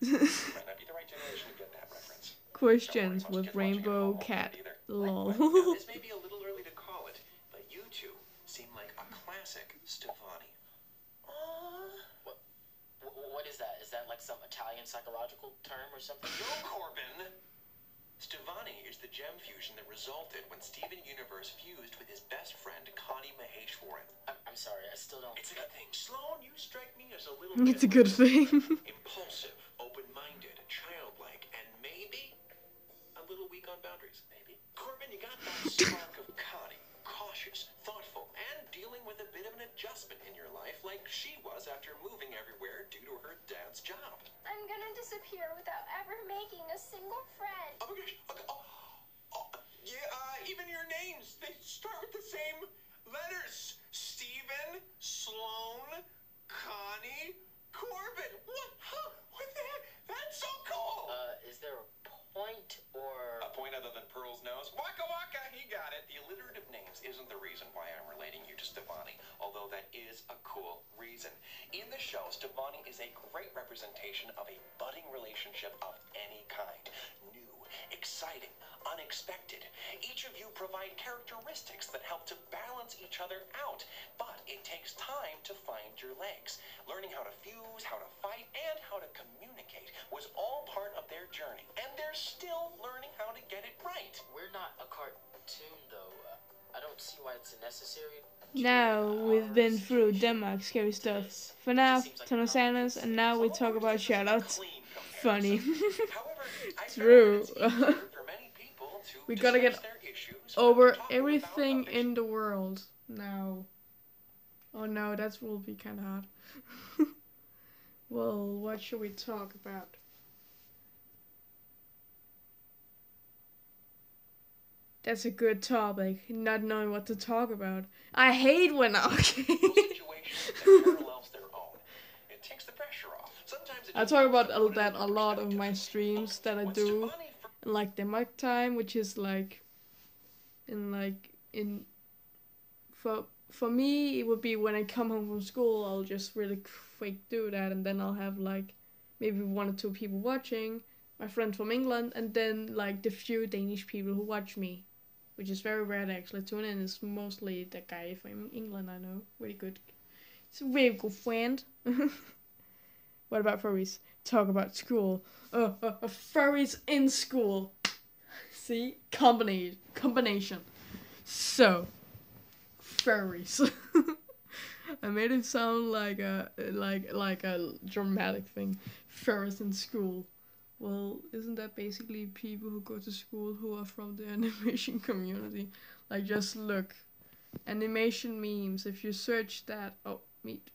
Might not be the right generation to get that reference. Questions with Rainbow Cat. Lol. Now, this may be a little early to call it, but you two seem like a classic Stefani. What is that? Is that like some Italian psychological term or something? No, Corbin! Stefani is the gem fusion that resulted when Steven Universe fused with his best friend, Connie Maheshwaran. I'm sorry, I still don't... It's a good thing. Sloan, you strike me as a little It's a good thing. impulsive, open-minded, childlike, and maybe a little weak on boundaries. Maybe. Corbin, you got that spark of Connie. Cautious, thoughtful, and dealing with a bit of an adjustment in your life like she was after moving everywhere due to her dad's job. I'm gonna disappear without ever making a single friend. Oh my gosh. Okay. Yeah, even your names, they start with the same letters. Steven, Sloan, Connie, Corbin. What? Huh? What the heck? That's so cool. Is there a point or... A point other than Pearl's nose? Waka waka, he got it. The alliterative names isn't the reason why I'm relating you to Stefani, although that is a cool reason. In the show, Stefani is a great representation of a budding relationship of any kind. New, exciting, unexpected. Each of you provide characteristics that help to balance each other out, but it takes time to find your legs. Learning how to fuse, how to fight, and how to communicate was all part of their journey, and they're still learning how to get it right. We're not a cartoon, though. I don't see why it's necessary. Now we've been through Denmark scary stuff. For now, turn on silence, and now we talk about shoutouts. Funny. True. We gotta get over everything in the world now. Oh no, that will be kinda hard. Well, what should we talk about? That's a good topic, not knowing what to talk about. I hate when I talk about that a lot of my streams that I do in like Denmark time, which is like for me it would be when I come home from school. I'll just really quick do that, and then I'll have like maybe 1 or 2 people watching, my friends from England, and then like the few Danish people who watch me, which is very rare actually. Tune in is mostly the guy from England I know, really good. He's a very good friend. What about furries? Talk about school. Furries in school. See? Combination. So, furries. I made it sound like a dramatic thing. Furries in school. Well, isn't that basically people who go to school who are from the animation community? Like, just look. Animation memes, if you search that... Oh, meet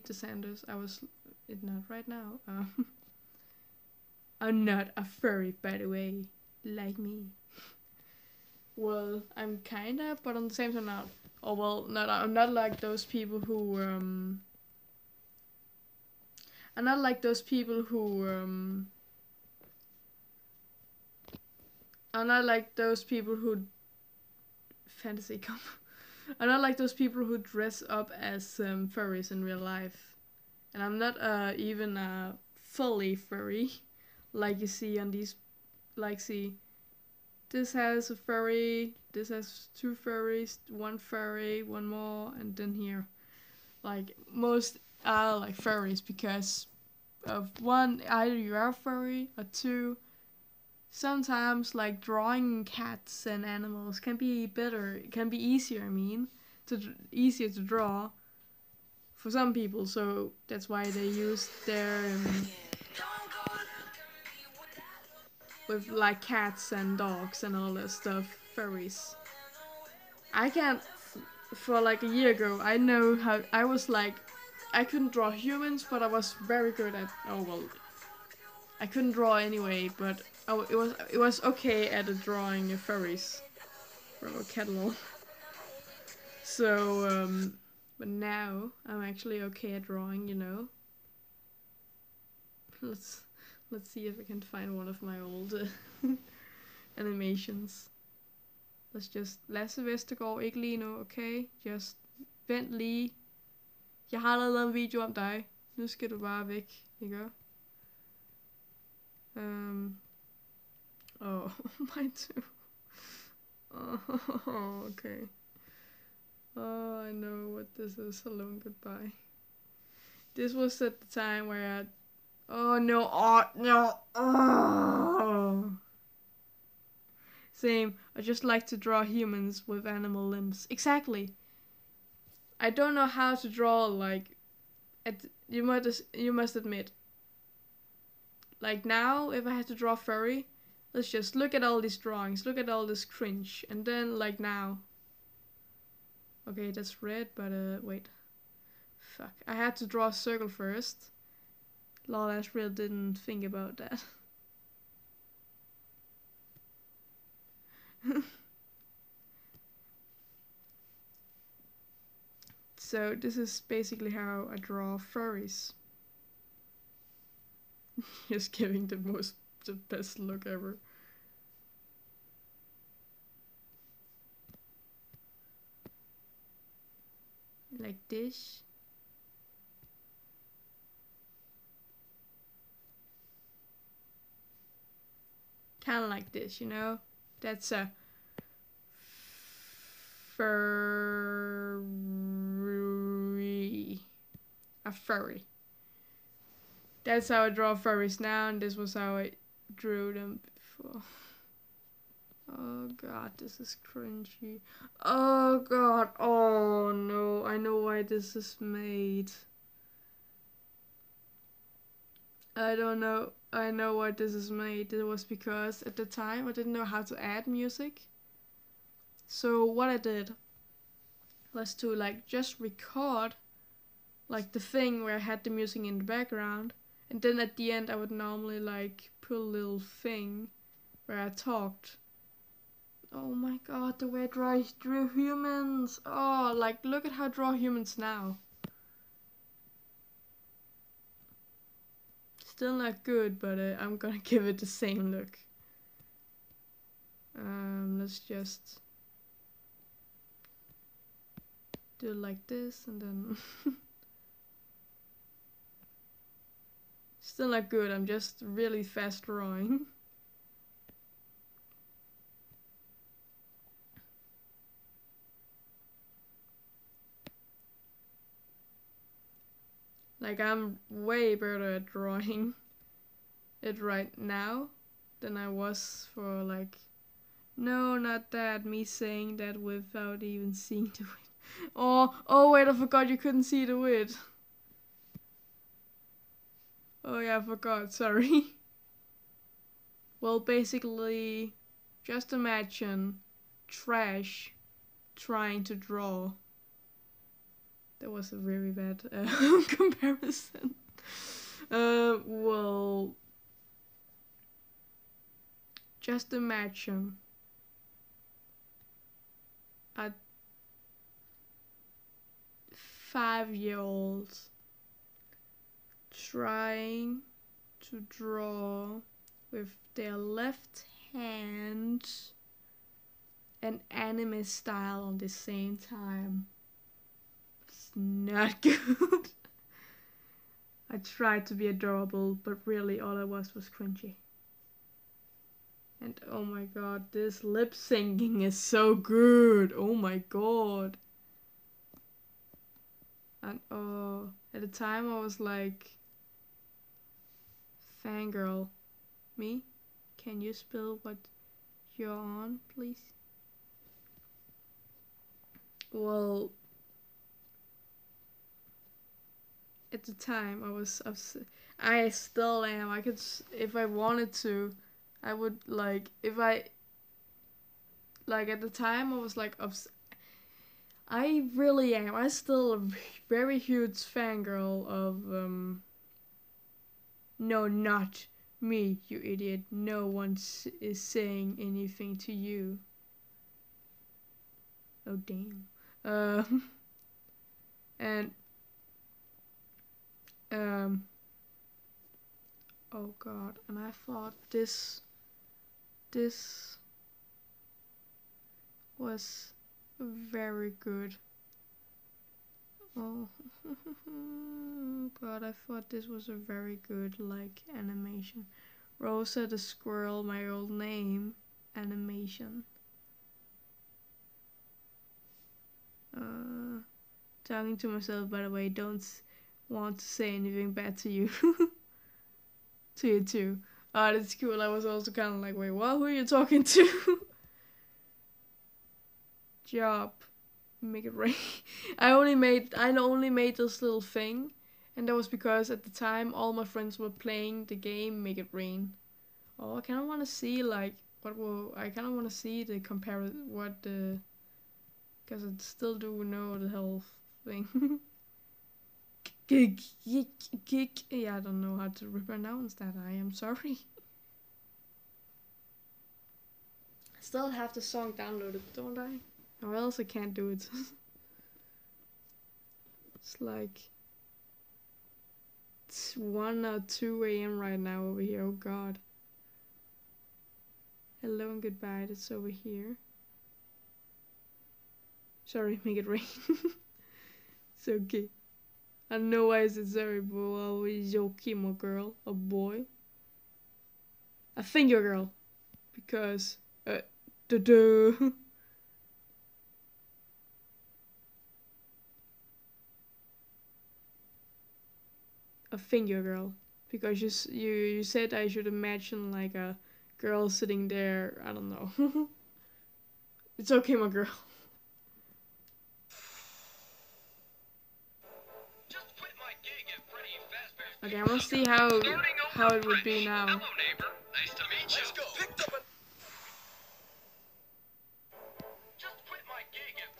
the Sanders. I was... It not right now. I'm not a furry, by the way. Like me. Well, I'm kinda, but on the same time not. Oh, well, not, I'm not like those people who, I'm not like those people who, I'm not like those people who, fantasy come. I'm not like those people who dress up as furries in real life. And I'm not even fully furry, like you see on these, like see, this has a furry, this has 2 furries, 1 furry, 1 more, and then here. Like, most are like furries because of 1, either you are furry, or 2, sometimes like drawing cats and animals can be better, it can be easier, I mean, easier to draw for some people, so that's why they use their with like cats and dogs and all that stuff, furries. I can't, for like a year ago, I know how, I was like, I couldn't draw humans, but I was very good at, oh well, I couldn't draw anyway, but it was okay at drawing furries from a catalog. So, but now I'm actually okay at drawing, you know. Let's see if I can find one of my old animations. Let's just, Lasse Vestergaard, ikke lige nu, okay? Just vent lige. Jeg har allerede lavet en video om dig. Nu skal du bare væk, ikke? Oh, mine too. Oh, okay. Oh, I know what this is. Hello and goodbye. This was at the time where oh no, oh no, oh. Same, I just like to draw humans with animal limbs. Exactly. I don't know how to draw, like, you must admit. Like now, if I had to draw furry, let's just look at all these drawings, look at all this cringe, and then like now. Okay, that's red, but wait. Fuck, I had to draw a circle first. Lol, I really didn't think about that. So this is basically how I draw furries. Just giving the best look ever. Like this. Kind of like this, you know? That's a furry. A furry. That's how I draw furries now, and this was how I drew them before. Oh god, this is cringy. Oh god, oh no, I know why this is made. I don't know, I know why this is made. It was because at the time I didn't know how to add music. So what I did was to like just record like the thing where I had the music in the background, and then at the end I would normally like put a little thing where I talked. Oh my god, the way I drew humans. Oh, like look at how I draw humans now. Still not good, but I'm gonna give it the same look. Let's just do it like this, and then still not good. I'm just really fast drawing. Like I'm way better at drawing it right now than I was for like, no, not that, me saying that without even seeing the wit. Oh wait, I forgot you couldn't see the wit. Oh yeah, I forgot, sorry. Well, basically, just imagine trash trying to draw. That was a very bad comparison. Well, just imagine a 5-year-old trying to draw with their left hand an anime style on the same time. It's not good. I tried to be adorable, but really all I was cringy. And oh my god, this lip syncing is so good. Oh my god. And at the time I was like, fangirl. Me? Can you spill what you're on, please? Well, at the time I was upset. I still am. I could, if I wanted to, I would like, if I, like at the time I was like upset. I really am. I'm still a very huge fangirl of, no, not me, you idiot. No one is saying anything to you. Oh, damn. And, oh god, and I thought this was very good. Oh god, I thought this was a very good, like, animation. Rosa the Squirrel, my old name, animation. Talking to myself, by the way, don't want to say anything bad to you. To you too. That's cool. I was also kind of like, wait, what? Who are you talking to? Job. Make it rain. I only made this little thing, and that was because at the time all my friends were playing the game Make It Rain. Oh, I kind of want to see like I kind of want to see the because I still do know the health thing. Yeah, I don't know how to pronounce that. I am sorry. I still have the song downloaded, don't I? Or else I can't do it. It's like it's 1 or 2 a.m. right now over here. Oh god. Hello and goodbye. That's over here. Sorry, Make It Rain. It's okay. I don't know why is it sorry, but well, is Joachim a girl? A boy? I think you're a girl. Because duh. A finger girl, because you said I should imagine like a girl sitting there. I don't know. It's okay, my girl. Okay, I'm gonna see how it would be now. Hello, neighbor. Nice to meet you. Let's go. Just quit my gig at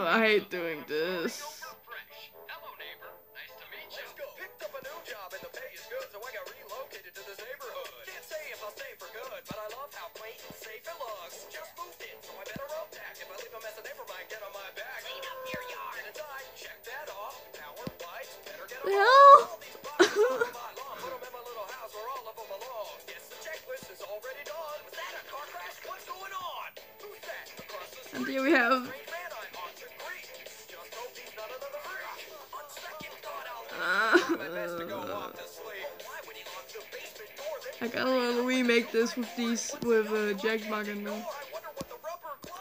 I hate doing this. Hello, neighbor. Nice to meet you. Let's go. Picked up a new job and the pay is good, so I got relocated to this neighborhood. Can't say if I'll stay for good, but I love how quaint and safe it looks. Just moved in, so I better unpack. If I leave a mess, a neighbor might get on my back. Clean up your yard. And I check that off. Power, lights, better get them Hell. And here we have I kinda wanna remake this with Jack Bug and them.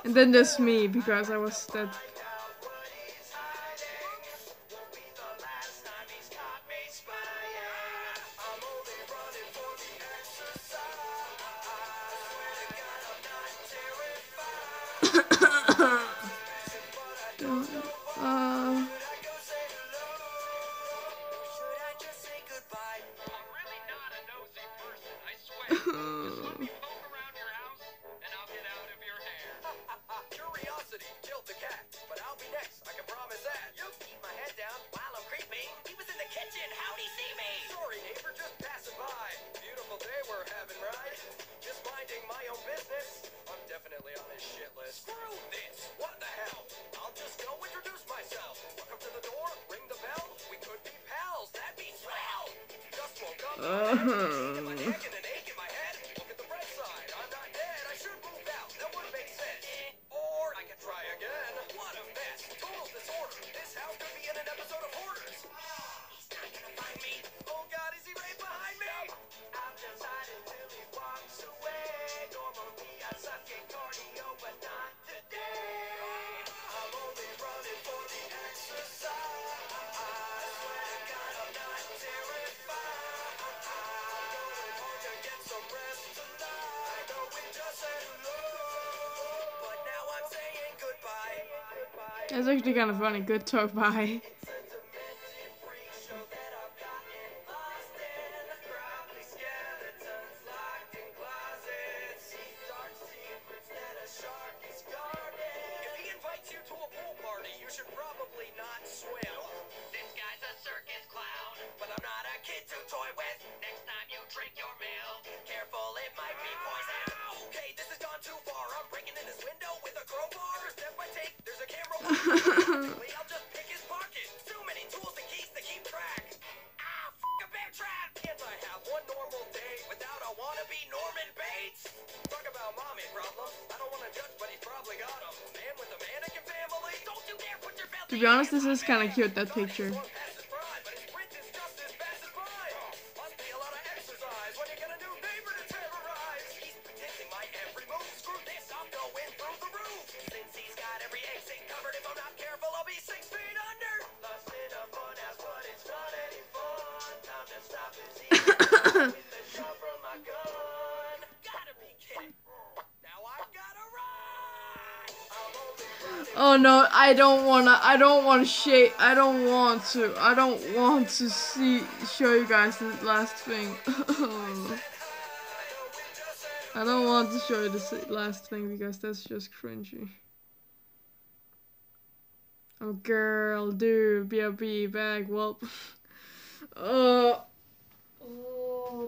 And then there's me, because I was that. neck and an ache in my head. Look at the bright side. I'm not dead. I should move out. That would make sense. Or I can try again. What a mess. Total disorder. This house could be in an episode of Hoarders. He's not gonna find me. Oh God, is he right behind me? I'm just hiding till he walks away. Normally I suck at cardio, but not today. I'm only running for the exercise. Swear to God, I'm not terrified. I'm going home to get some rest tonight. I know we just said hello, but now I'm saying goodbye. That's actually kind of funny. Good talk, bye. If he invites you to a pool party, you should probably not swim. This guy's a circus clown, but I'm not a kid to toy with. Next time you drink your milk, careful, it might be poison. Okay, this has gone too far. I'm breaking in his window with a crowbar. Step by take, there's a camera. I'll just pick his pocket. Too many tools and keys to keep track. A bear trap. Can't I have one normal day without a wannabe Norman Bates? Talk about mommy problems. I don't want to judge, but he's probably got them. Man with a mannequin family. Don't you dare put your belly. To be honest, this is kind of cute, that picture. Oh no, I don't want to show you guys the last thing. I don't want to show you the last thing because that's just cringy. Oh girl, dude, BRB, bag, whoop. Oh,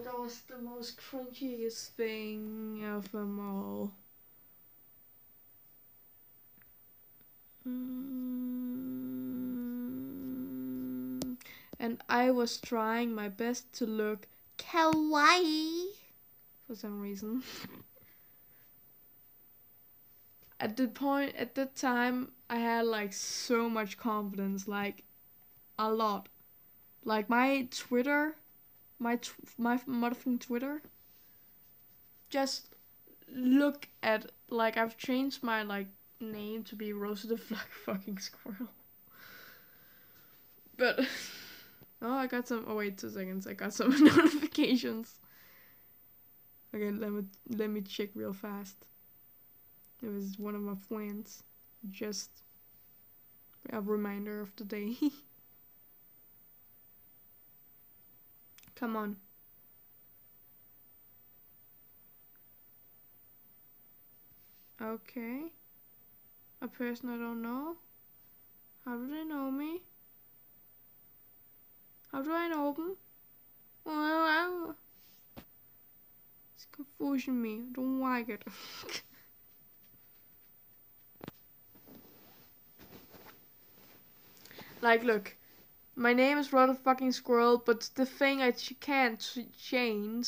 that was the most cringiest thing of them all. And I was trying my best to look kawaii for some reason. At that time, I had like so much confidence, like a lot. Like my Twitter, my motherfucking Twitter. Just look at, like, I've changed my like name to be Rosa the fucking Squirrel. But oh, I got some. Oh wait, 2 seconds. I got some notifications. Okay, let me check real fast. It was one of my friends. Just a reminder of the day. Come on. Okay. A person I don't know. How do they know me? How do I know them? Well, it's confusing me. I don't like it. Like, look. My name is Rod fucking Squirrel, but the thing I can't change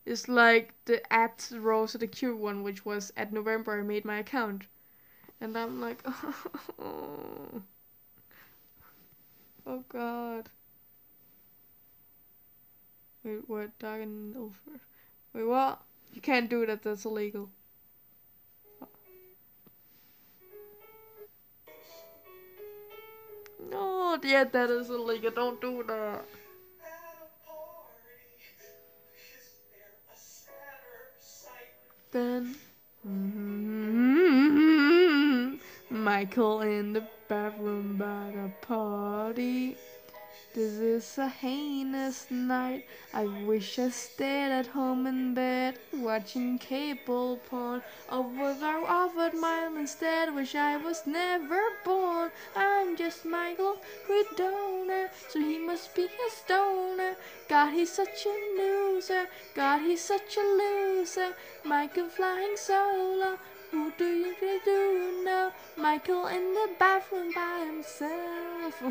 is like the at Rosa the cute one, which was at November I made my account. And I'm like, oh god. Wait, what? Dark and over. Wait, what? You can't do that, that's illegal. No, yeah, that is illegal. Don't do that. Then Michael in the bathroom by the party. This is a heinous night. I wish I stayed at home in bed, watching cable porn. Or was I offered mine instead? Wish I was never born. I'm just Michael with donor, so he must be a stoner. God, he's such a loser. God, he's such a loser. Michael flying solo. Who do you know? Michael in the bathroom by himself.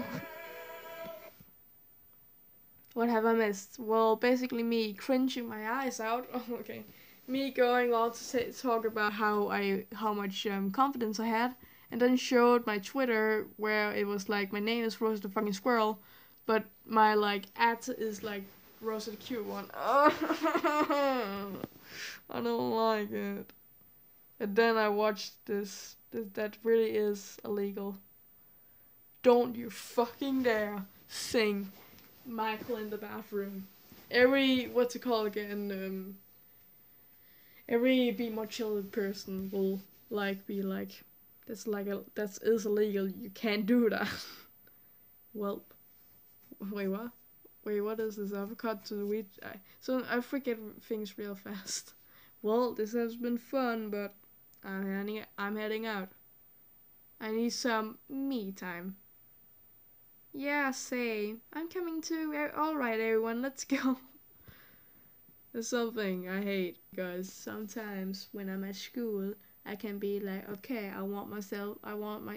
What have I missed? Well, basically me cringing my eyes out. Okay. Me going on to talk about how much confidence I had, and then showed my Twitter where it was like my name is Rosa the fucking squirrel, but my like at is like Rosa the cute one. I don't like it. And then I watched this. That really is illegal. Don't you fucking dare sing Michael in the bathroom. Every what's it called again? Every Be More Chill person will be like that is illegal. You can't do that. Well, wait what? Wait, what is this? I've cut to the weed. So I forget things real fast. Well, this has been fun, but I'm heading out. I need some me time. Yeah, say, I'm coming too. Alright, everyone, let's go. There's something I hate because sometimes when I'm at school, I can be like, okay, I want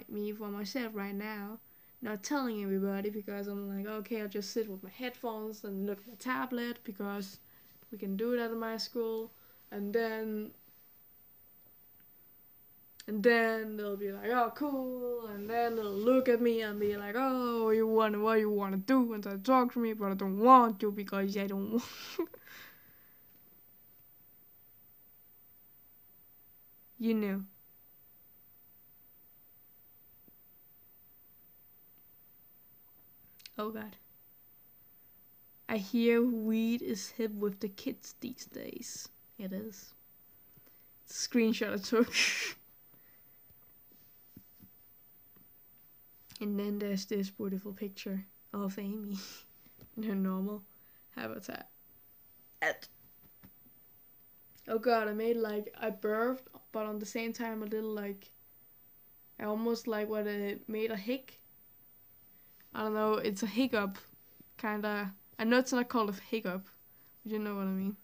me for myself right now. Not telling everybody because I'm like, okay, I'll just sit with my headphones and look at my tablet because we can do that in my school. And then they'll be like, oh, cool. And then they'll look at me and be like, oh, what you want to do? And they talk to me, but I don't want to because I don't want. You know. Oh God. I hear weed is hip with the kids these days. It is. It's a screenshot I took. And then there's this beautiful picture of Amy in her normal habitat. Oh God, I birthed, but on the same time a little I almost what I made a hic. I don't know, it's a hiccup. Kinda. I know it's not called a hiccup, but you know what I mean.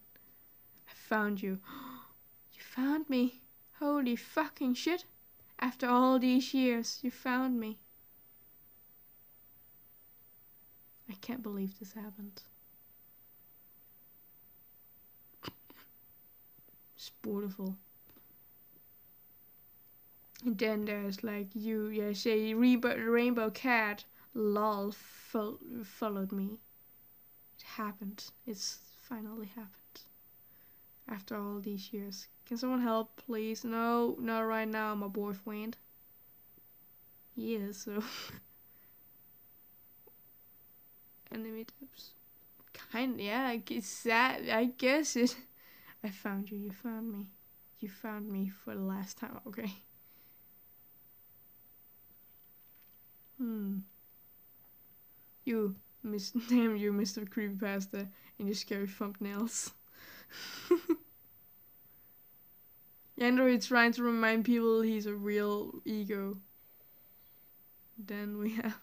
I found you. You found me. Holy fucking shit. After all these years, you found me. I can't believe this happened. It's beautiful. And then there's say rainbow cat lol followed me. It happened. It's finally happened. After all these years. Can someone help, please? No, not right now, my boyfriend. He is, so. Enemy tips. Yeah, it's sad. I guess it. I found you. You found me. You found me for the last time. Okay. You, damn you, Mr. Creepypasta, and your scary thumbnails. Android trying to remind people he's a real ego. Then we have.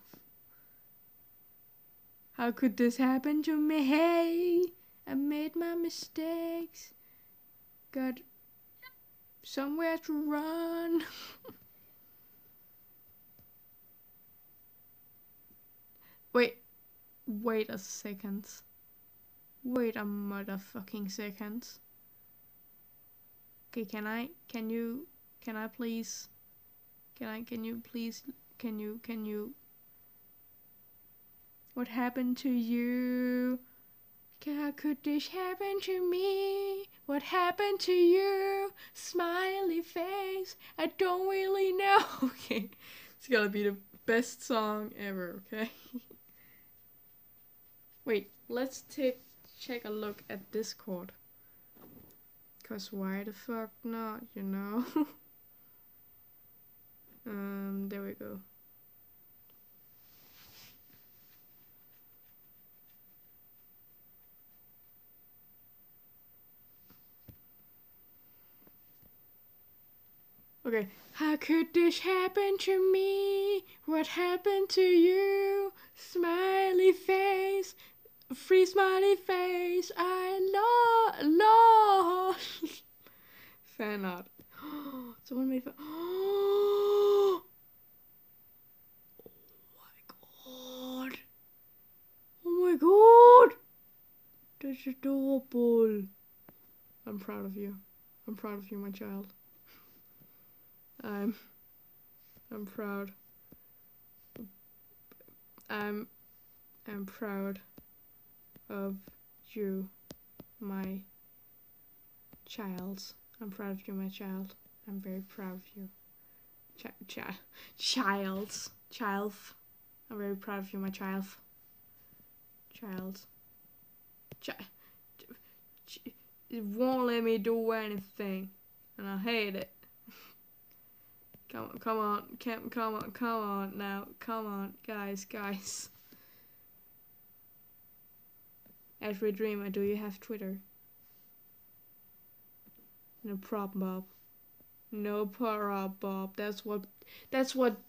How could this happen to me? Hey, I made my mistakes. Got somewhere to run. Wait a second. Wait a motherfucking second. Okay, can you please, what happened to you? How could this happen to me? What happened to you? Smiley face, I don't really know. Okay, it's gotta be the best song ever, okay? Wait, let's check a look at Discord. Cause why the fuck not, you know? There we go. Okay. How could this happen to me? What happened to you? Smiley face, free smiley face. I lost. Fan art. Someone made fan. Oh my god. Oh my god. That's adorable. I'm proud of you. I'm proud of you, my child. I'm proud. I'm proud of you, my child. I'm proud of you, my child. I'm very proud of you. Child. I'm very proud of you, my child. It won't let me do anything, and I hate it. Come on now. Come on, guys. Every dreamer, do you have Twitter? No problem, Bob. No problem, Bob. That's what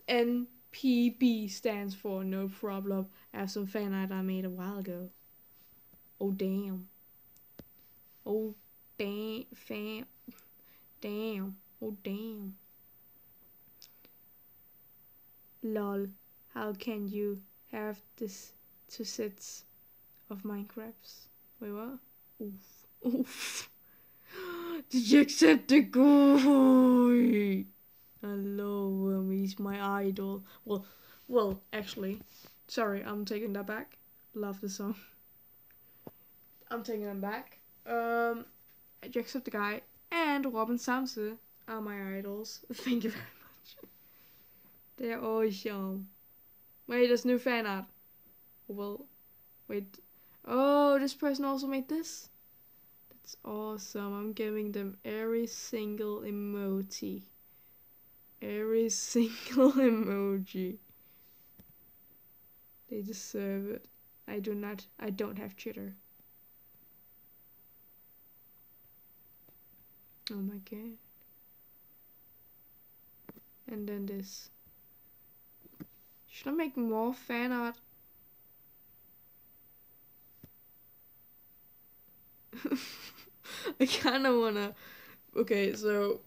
NPB stands for. No problem. I have some fan art I made a while ago. Oh damn. Oh damn. Oh damn. Lol. How can you have this 2 sets of Minecrafts? Wait, what? Oof. Did you accept the guy? I love him. He's my idol. Well, actually, sorry, I'm taking that back. Love the song. I'm taking them back. Jacksepticeye and Robin Samse are my idols. Thank you very much. They're awesome. Wait, there's new fan art. Well, wait. Oh, this person also made this? That's awesome. I'm giving them every single emoji. Every single emoji. They deserve it. I don't have Twitter. Oh my god. And then this. Should I make more fan art? I kinda wanna. Okay, so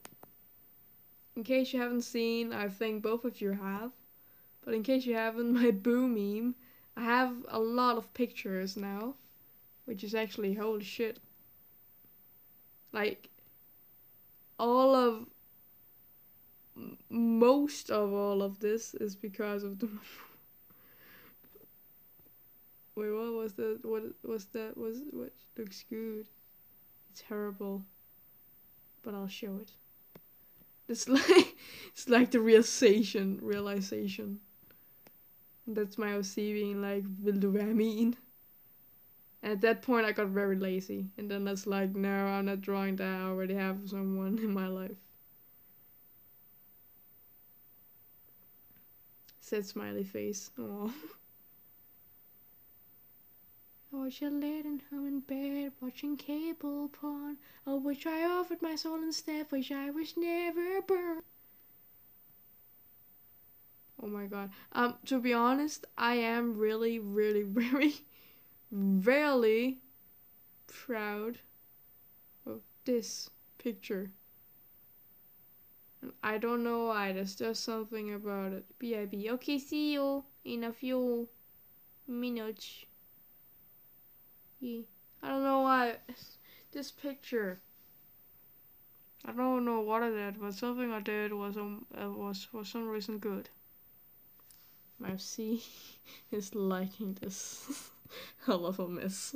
in case you haven't seen, I think both of you have, but in case you haven't, my Boo meme, I have a lot of pictures now, which is actually holy shit. Like, most of all of this is because of the. Wait, what was that? What looks good? It's horrible, but I'll show it. It's like the realization. That's my OC being like, will do what I mean. And at that point, I got very lazy, and then that's like, no, I'm not drawing that. I already have someone in my life. Sad smiley face. Aww. I was late and home in bed watching cable porn. Oh, wish I offered my soul instead. Wish I was never born. Oh my god. To be honest, I am really, really, very proud of this picture. I don't know why. There's just something about it. BIB. Okay, see you in a few minutes. Yeah. I don't know why. This picture. I don't know what I did, but something I did was for some reason good. Mercy is liking this. I love a mess.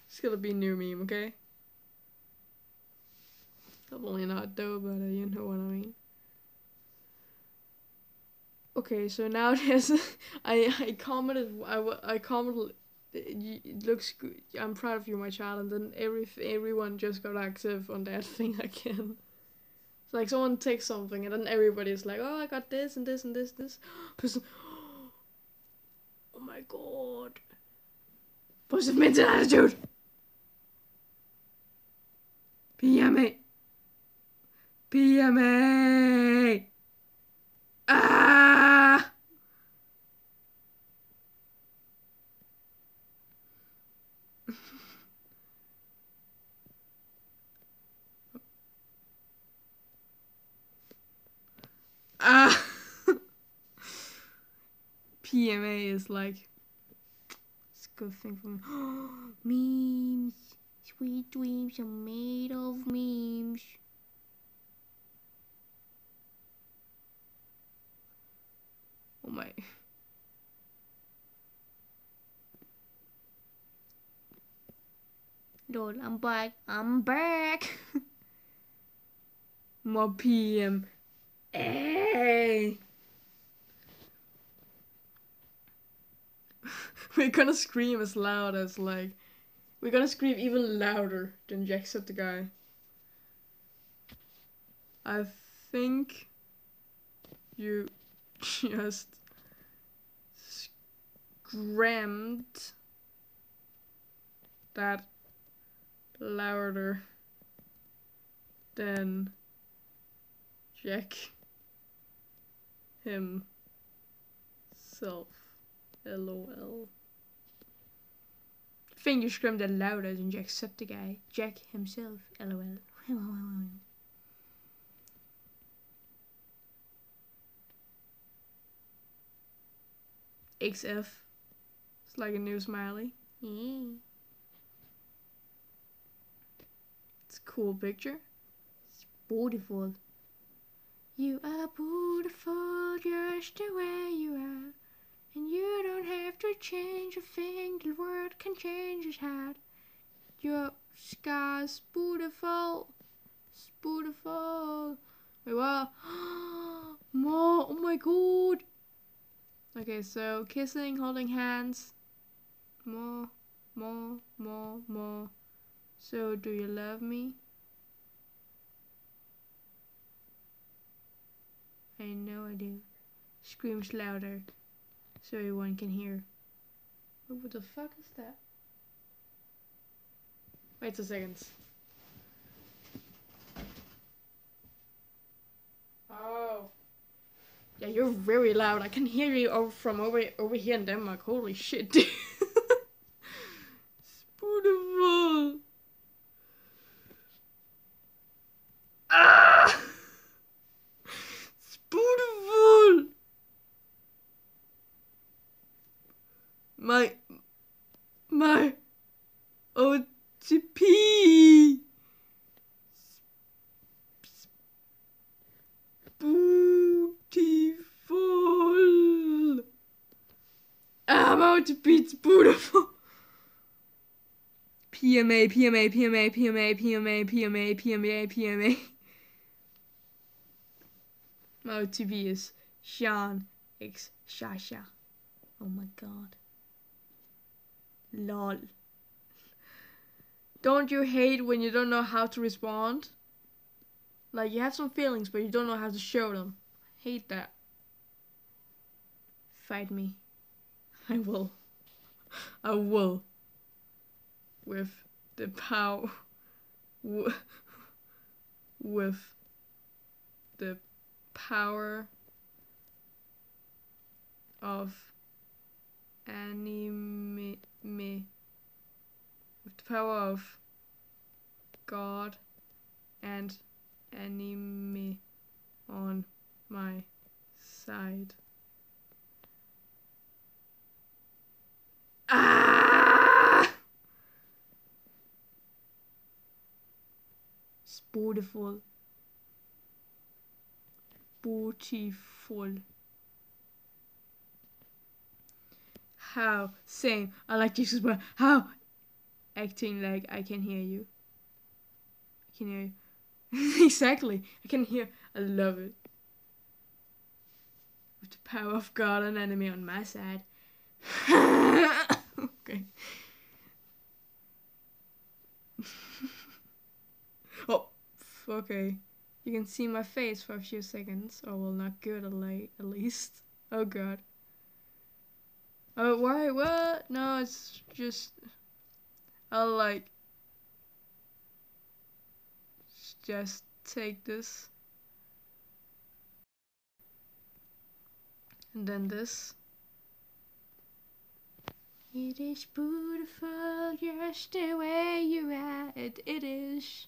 It's gonna be a new meme, okay? Probably not though, but you know what I mean. Okay, so now there's I commented it looks good. I'm proud of you, my child, and then everyone just got active on that thing again. It's like someone takes something and then everybody's like, oh, I got this and this and this and this. Oh my god. Positive mental attitude. PMA. PMA. Ah. PMA is like, it's good thing for me. Memes. Sweet dreams are made of memes. Oh my. Lord, I'm back. I'm back. More PM. Hey. We're gonna scream as loud as like. We're gonna scream even louder than Jacksepticeye. I think you just screamed that louder than Jack himself. LOL. I think you screamed that louder than Jacksepticeye. Jack himself. LOL. XF. It's like a new smiley. Yeah. It's a cool picture. It's beautiful. You are beautiful just the way you are. And you don't have to change a thing. The world can change its heart. Your scar's beautiful. It's beautiful. Wait, what? More. Oh my god. Okay, so kissing, holding hands. More. So, do you love me? I know I do. Screams louder so everyone can hear. What the fuck is that? Wait a second. Oh. Yeah, you're very loud. I can hear you from over here in Denmark. Holy shit, dude. It's beautiful. Ah! It's beautiful. My OTP. Beautiful. I'm OTP. It's beautiful. PMA. My OTP is Sean X Shasha. Oh my god. Lol. Don't you hate when you don't know how to respond? Like you have some feelings but you don't know how to show them. Hate that. Fight me. I will. I will. With the power. With the power of anime. With the power of God and anime on my side. Ah! It's beautiful. Beautiful. How? Same. I like Jesus, but how? Acting like I can hear you. I can hear you. Exactly. I can hear. I love it. With the power of God and enemy on my side. Okay. Oh, okay. You can see my face for a few seconds. Oh, well, not good at least. Oh god. Oh, why? What? No, it's just... I'll like... just take this. And then this. It is beautiful just the way you are. It is.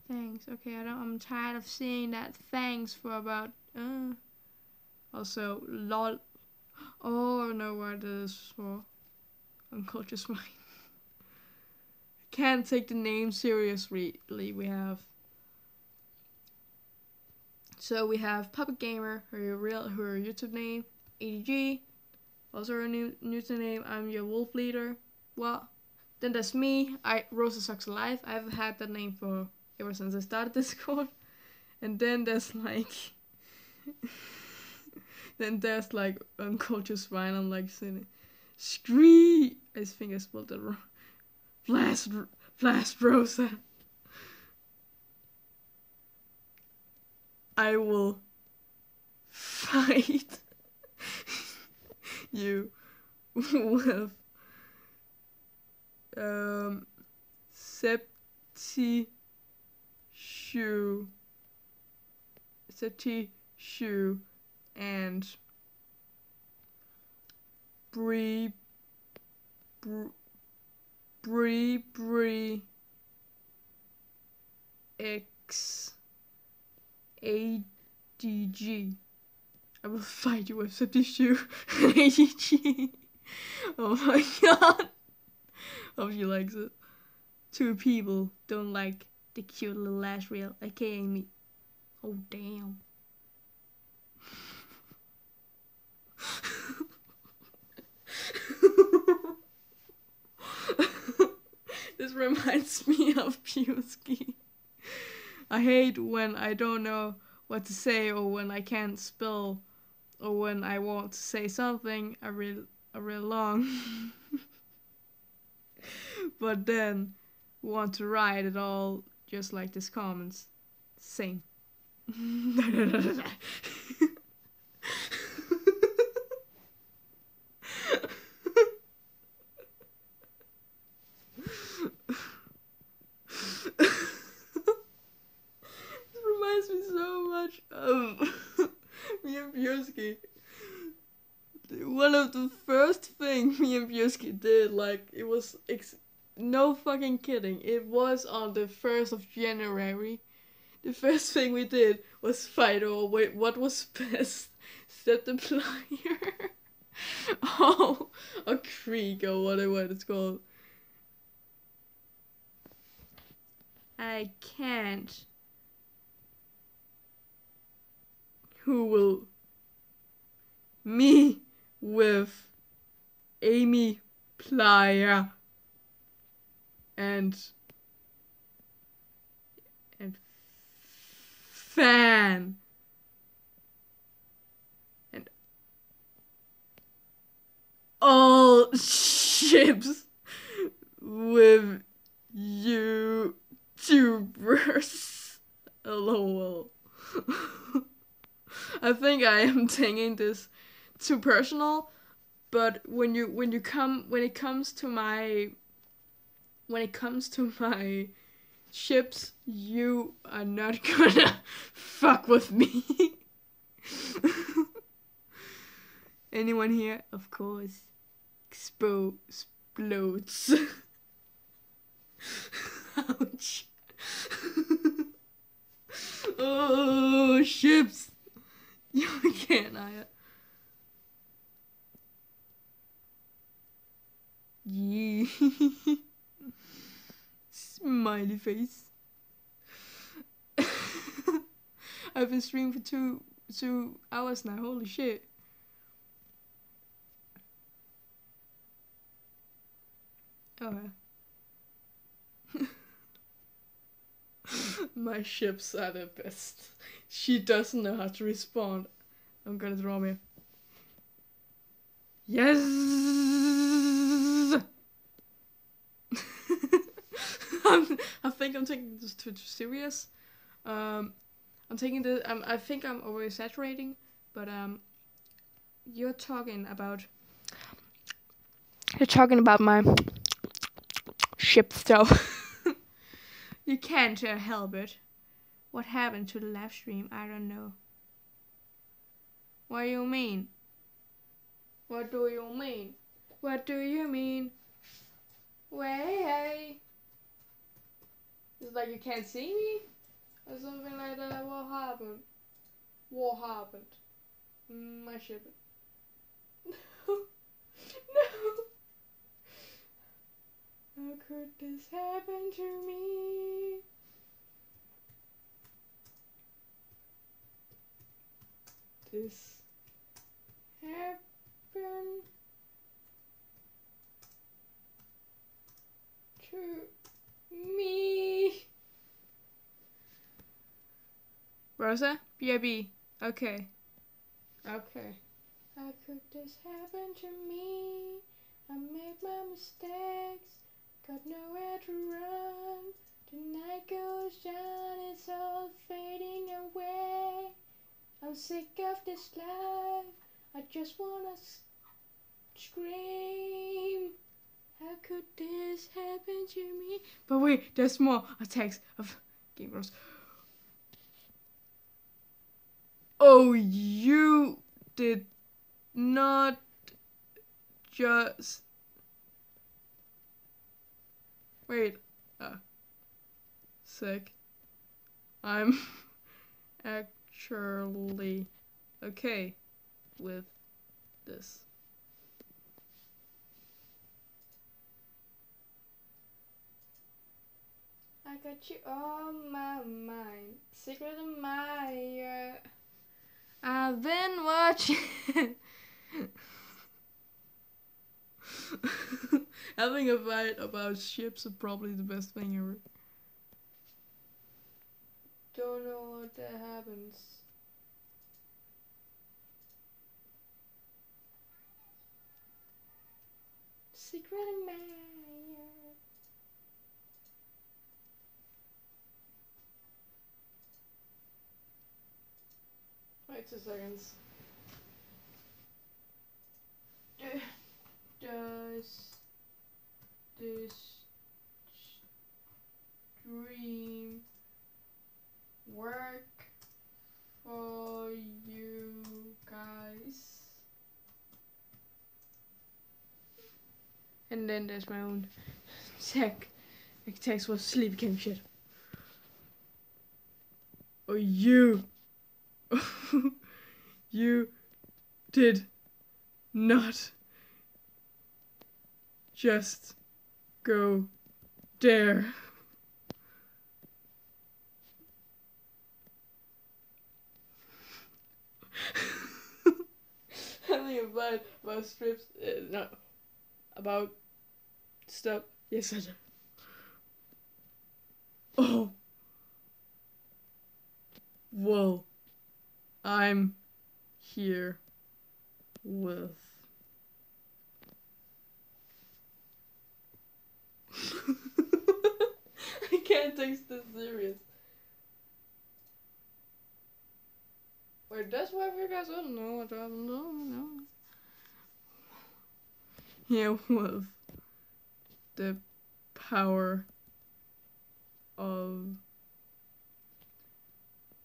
Thanks. Okay, I'm tired of seeing that thanks for about... Also, lol. Oh, I know what it is for. Unconscious mind. Can't take the name seriously. We have. So we have Puppet Gamer, her YouTube name, ADG, also her new username. I'm your wolf leader. Well, then there's me. Rosa Sucks Alive. I've had that name for ever since I started Discord. And then there's like, Unconscious Mind. I'm like saying, Scree. I think I spelled that wrong. Blast Rosa. I will fight you with Septi Shoe and Bree X ADG. I will fight you with Septi Shoe and ADG. Oh my god. Hope she likes it. 2 people don't like the cute little lash reel, aka me. Oh damn. This reminds me of Pewski. I hate when I don't know what to say, or when I can't spell, or when I want to say something a real long but then want to write it all just like this comments. Same. Reminds me so much of me and Bjorski. One of the first things me and Bjorski did, like, it was no fucking kidding. It was on the 1st of January. The first thing we did was fight over what was best. Set the plier. Oh, a creek or whatever it's called. I can't. Who will? Me with Amy Plier and Fan and all ships with YouTubers. LOL. I think I am taking this too personal, but when it comes to my ships, you are not gonna fuck with me. Anyone here? Of course. Explodes. Ouch. Oh, ships. You can't, I. Yeah. Smiley face. I've been streaming for two hours now. Holy shit. Okay. My ships are the best. She doesn't know how to respond. I'm gonna draw me. Yes. I think I'm taking this too serious. I'm taking this. I think I'm over exaggerating, but you're talking about my ship stuff. You can't help it. What happened to the live stream? I don't know. What do you mean? What do you mean? What do you mean? Way. It's like you can't see me? Or something like that. What happened? My ship. this happen to me? This happen to me? Rosa? BIB. Okay. Okay. How could this happen to me? I made my mistakes, got nowhere to run. The night goes down, it's all fading away. I'm sick of this life, I just wanna scream. How could this happen to me? But wait, there's more attacks of Game Bros. Oh, you did not just... Wait a sec. I'm actually okay with this. I got you on my mind, secret admirer. I've been watching. Having a fight about ships is probably the best thing ever. Don't know what that happens. Secret admirer. Wait 2 seconds. Does this stream work for you guys? And then there's my own text was sleep cam shit. Oh, you you did not just go there. Having a fight about strips, no, about stuff. Yes, I do. Oh, well, I'm here with. I can't take this serious. Wait, that's why you guys don't know. I don't know. Here with the power of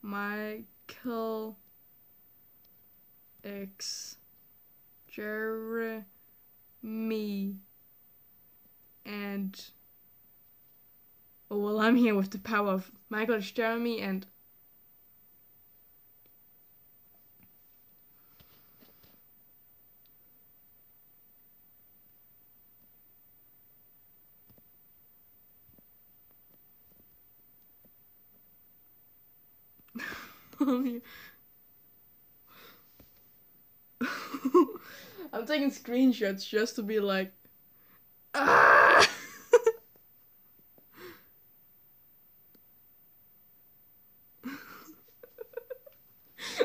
Michael X Jeremy and well, I'm here with the power of Michael X Jeremy and I'm taking screenshots just to be like, ah!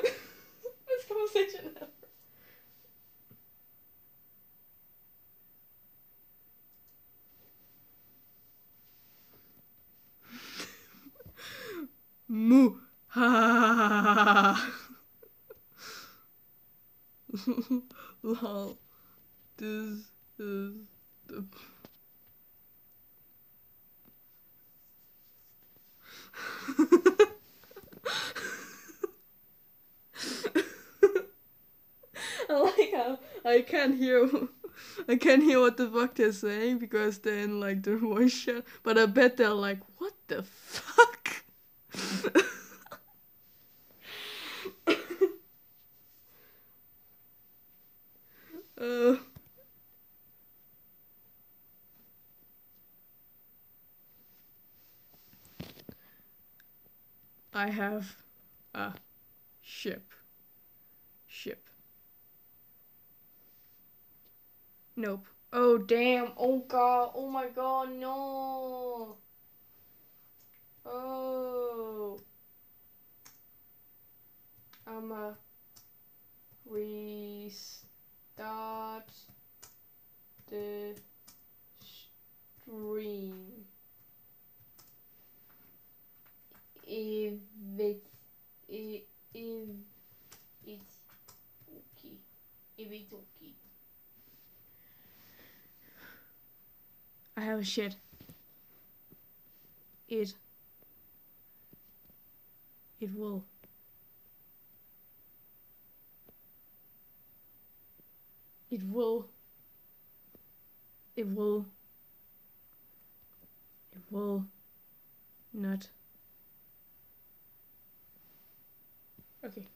This conversation ever. Moo ha. Lol. This is the I like how I can't hear what the fuck they're saying because they're in like their voice chat, but I bet they're like, what the fuck? uh I have a ship. Nope. Oh damn. Oh god. Oh my god. No. Oh. I'ma restart the stream. If it's okay. If it's okay. I have a shit. It will. It will not. Okay.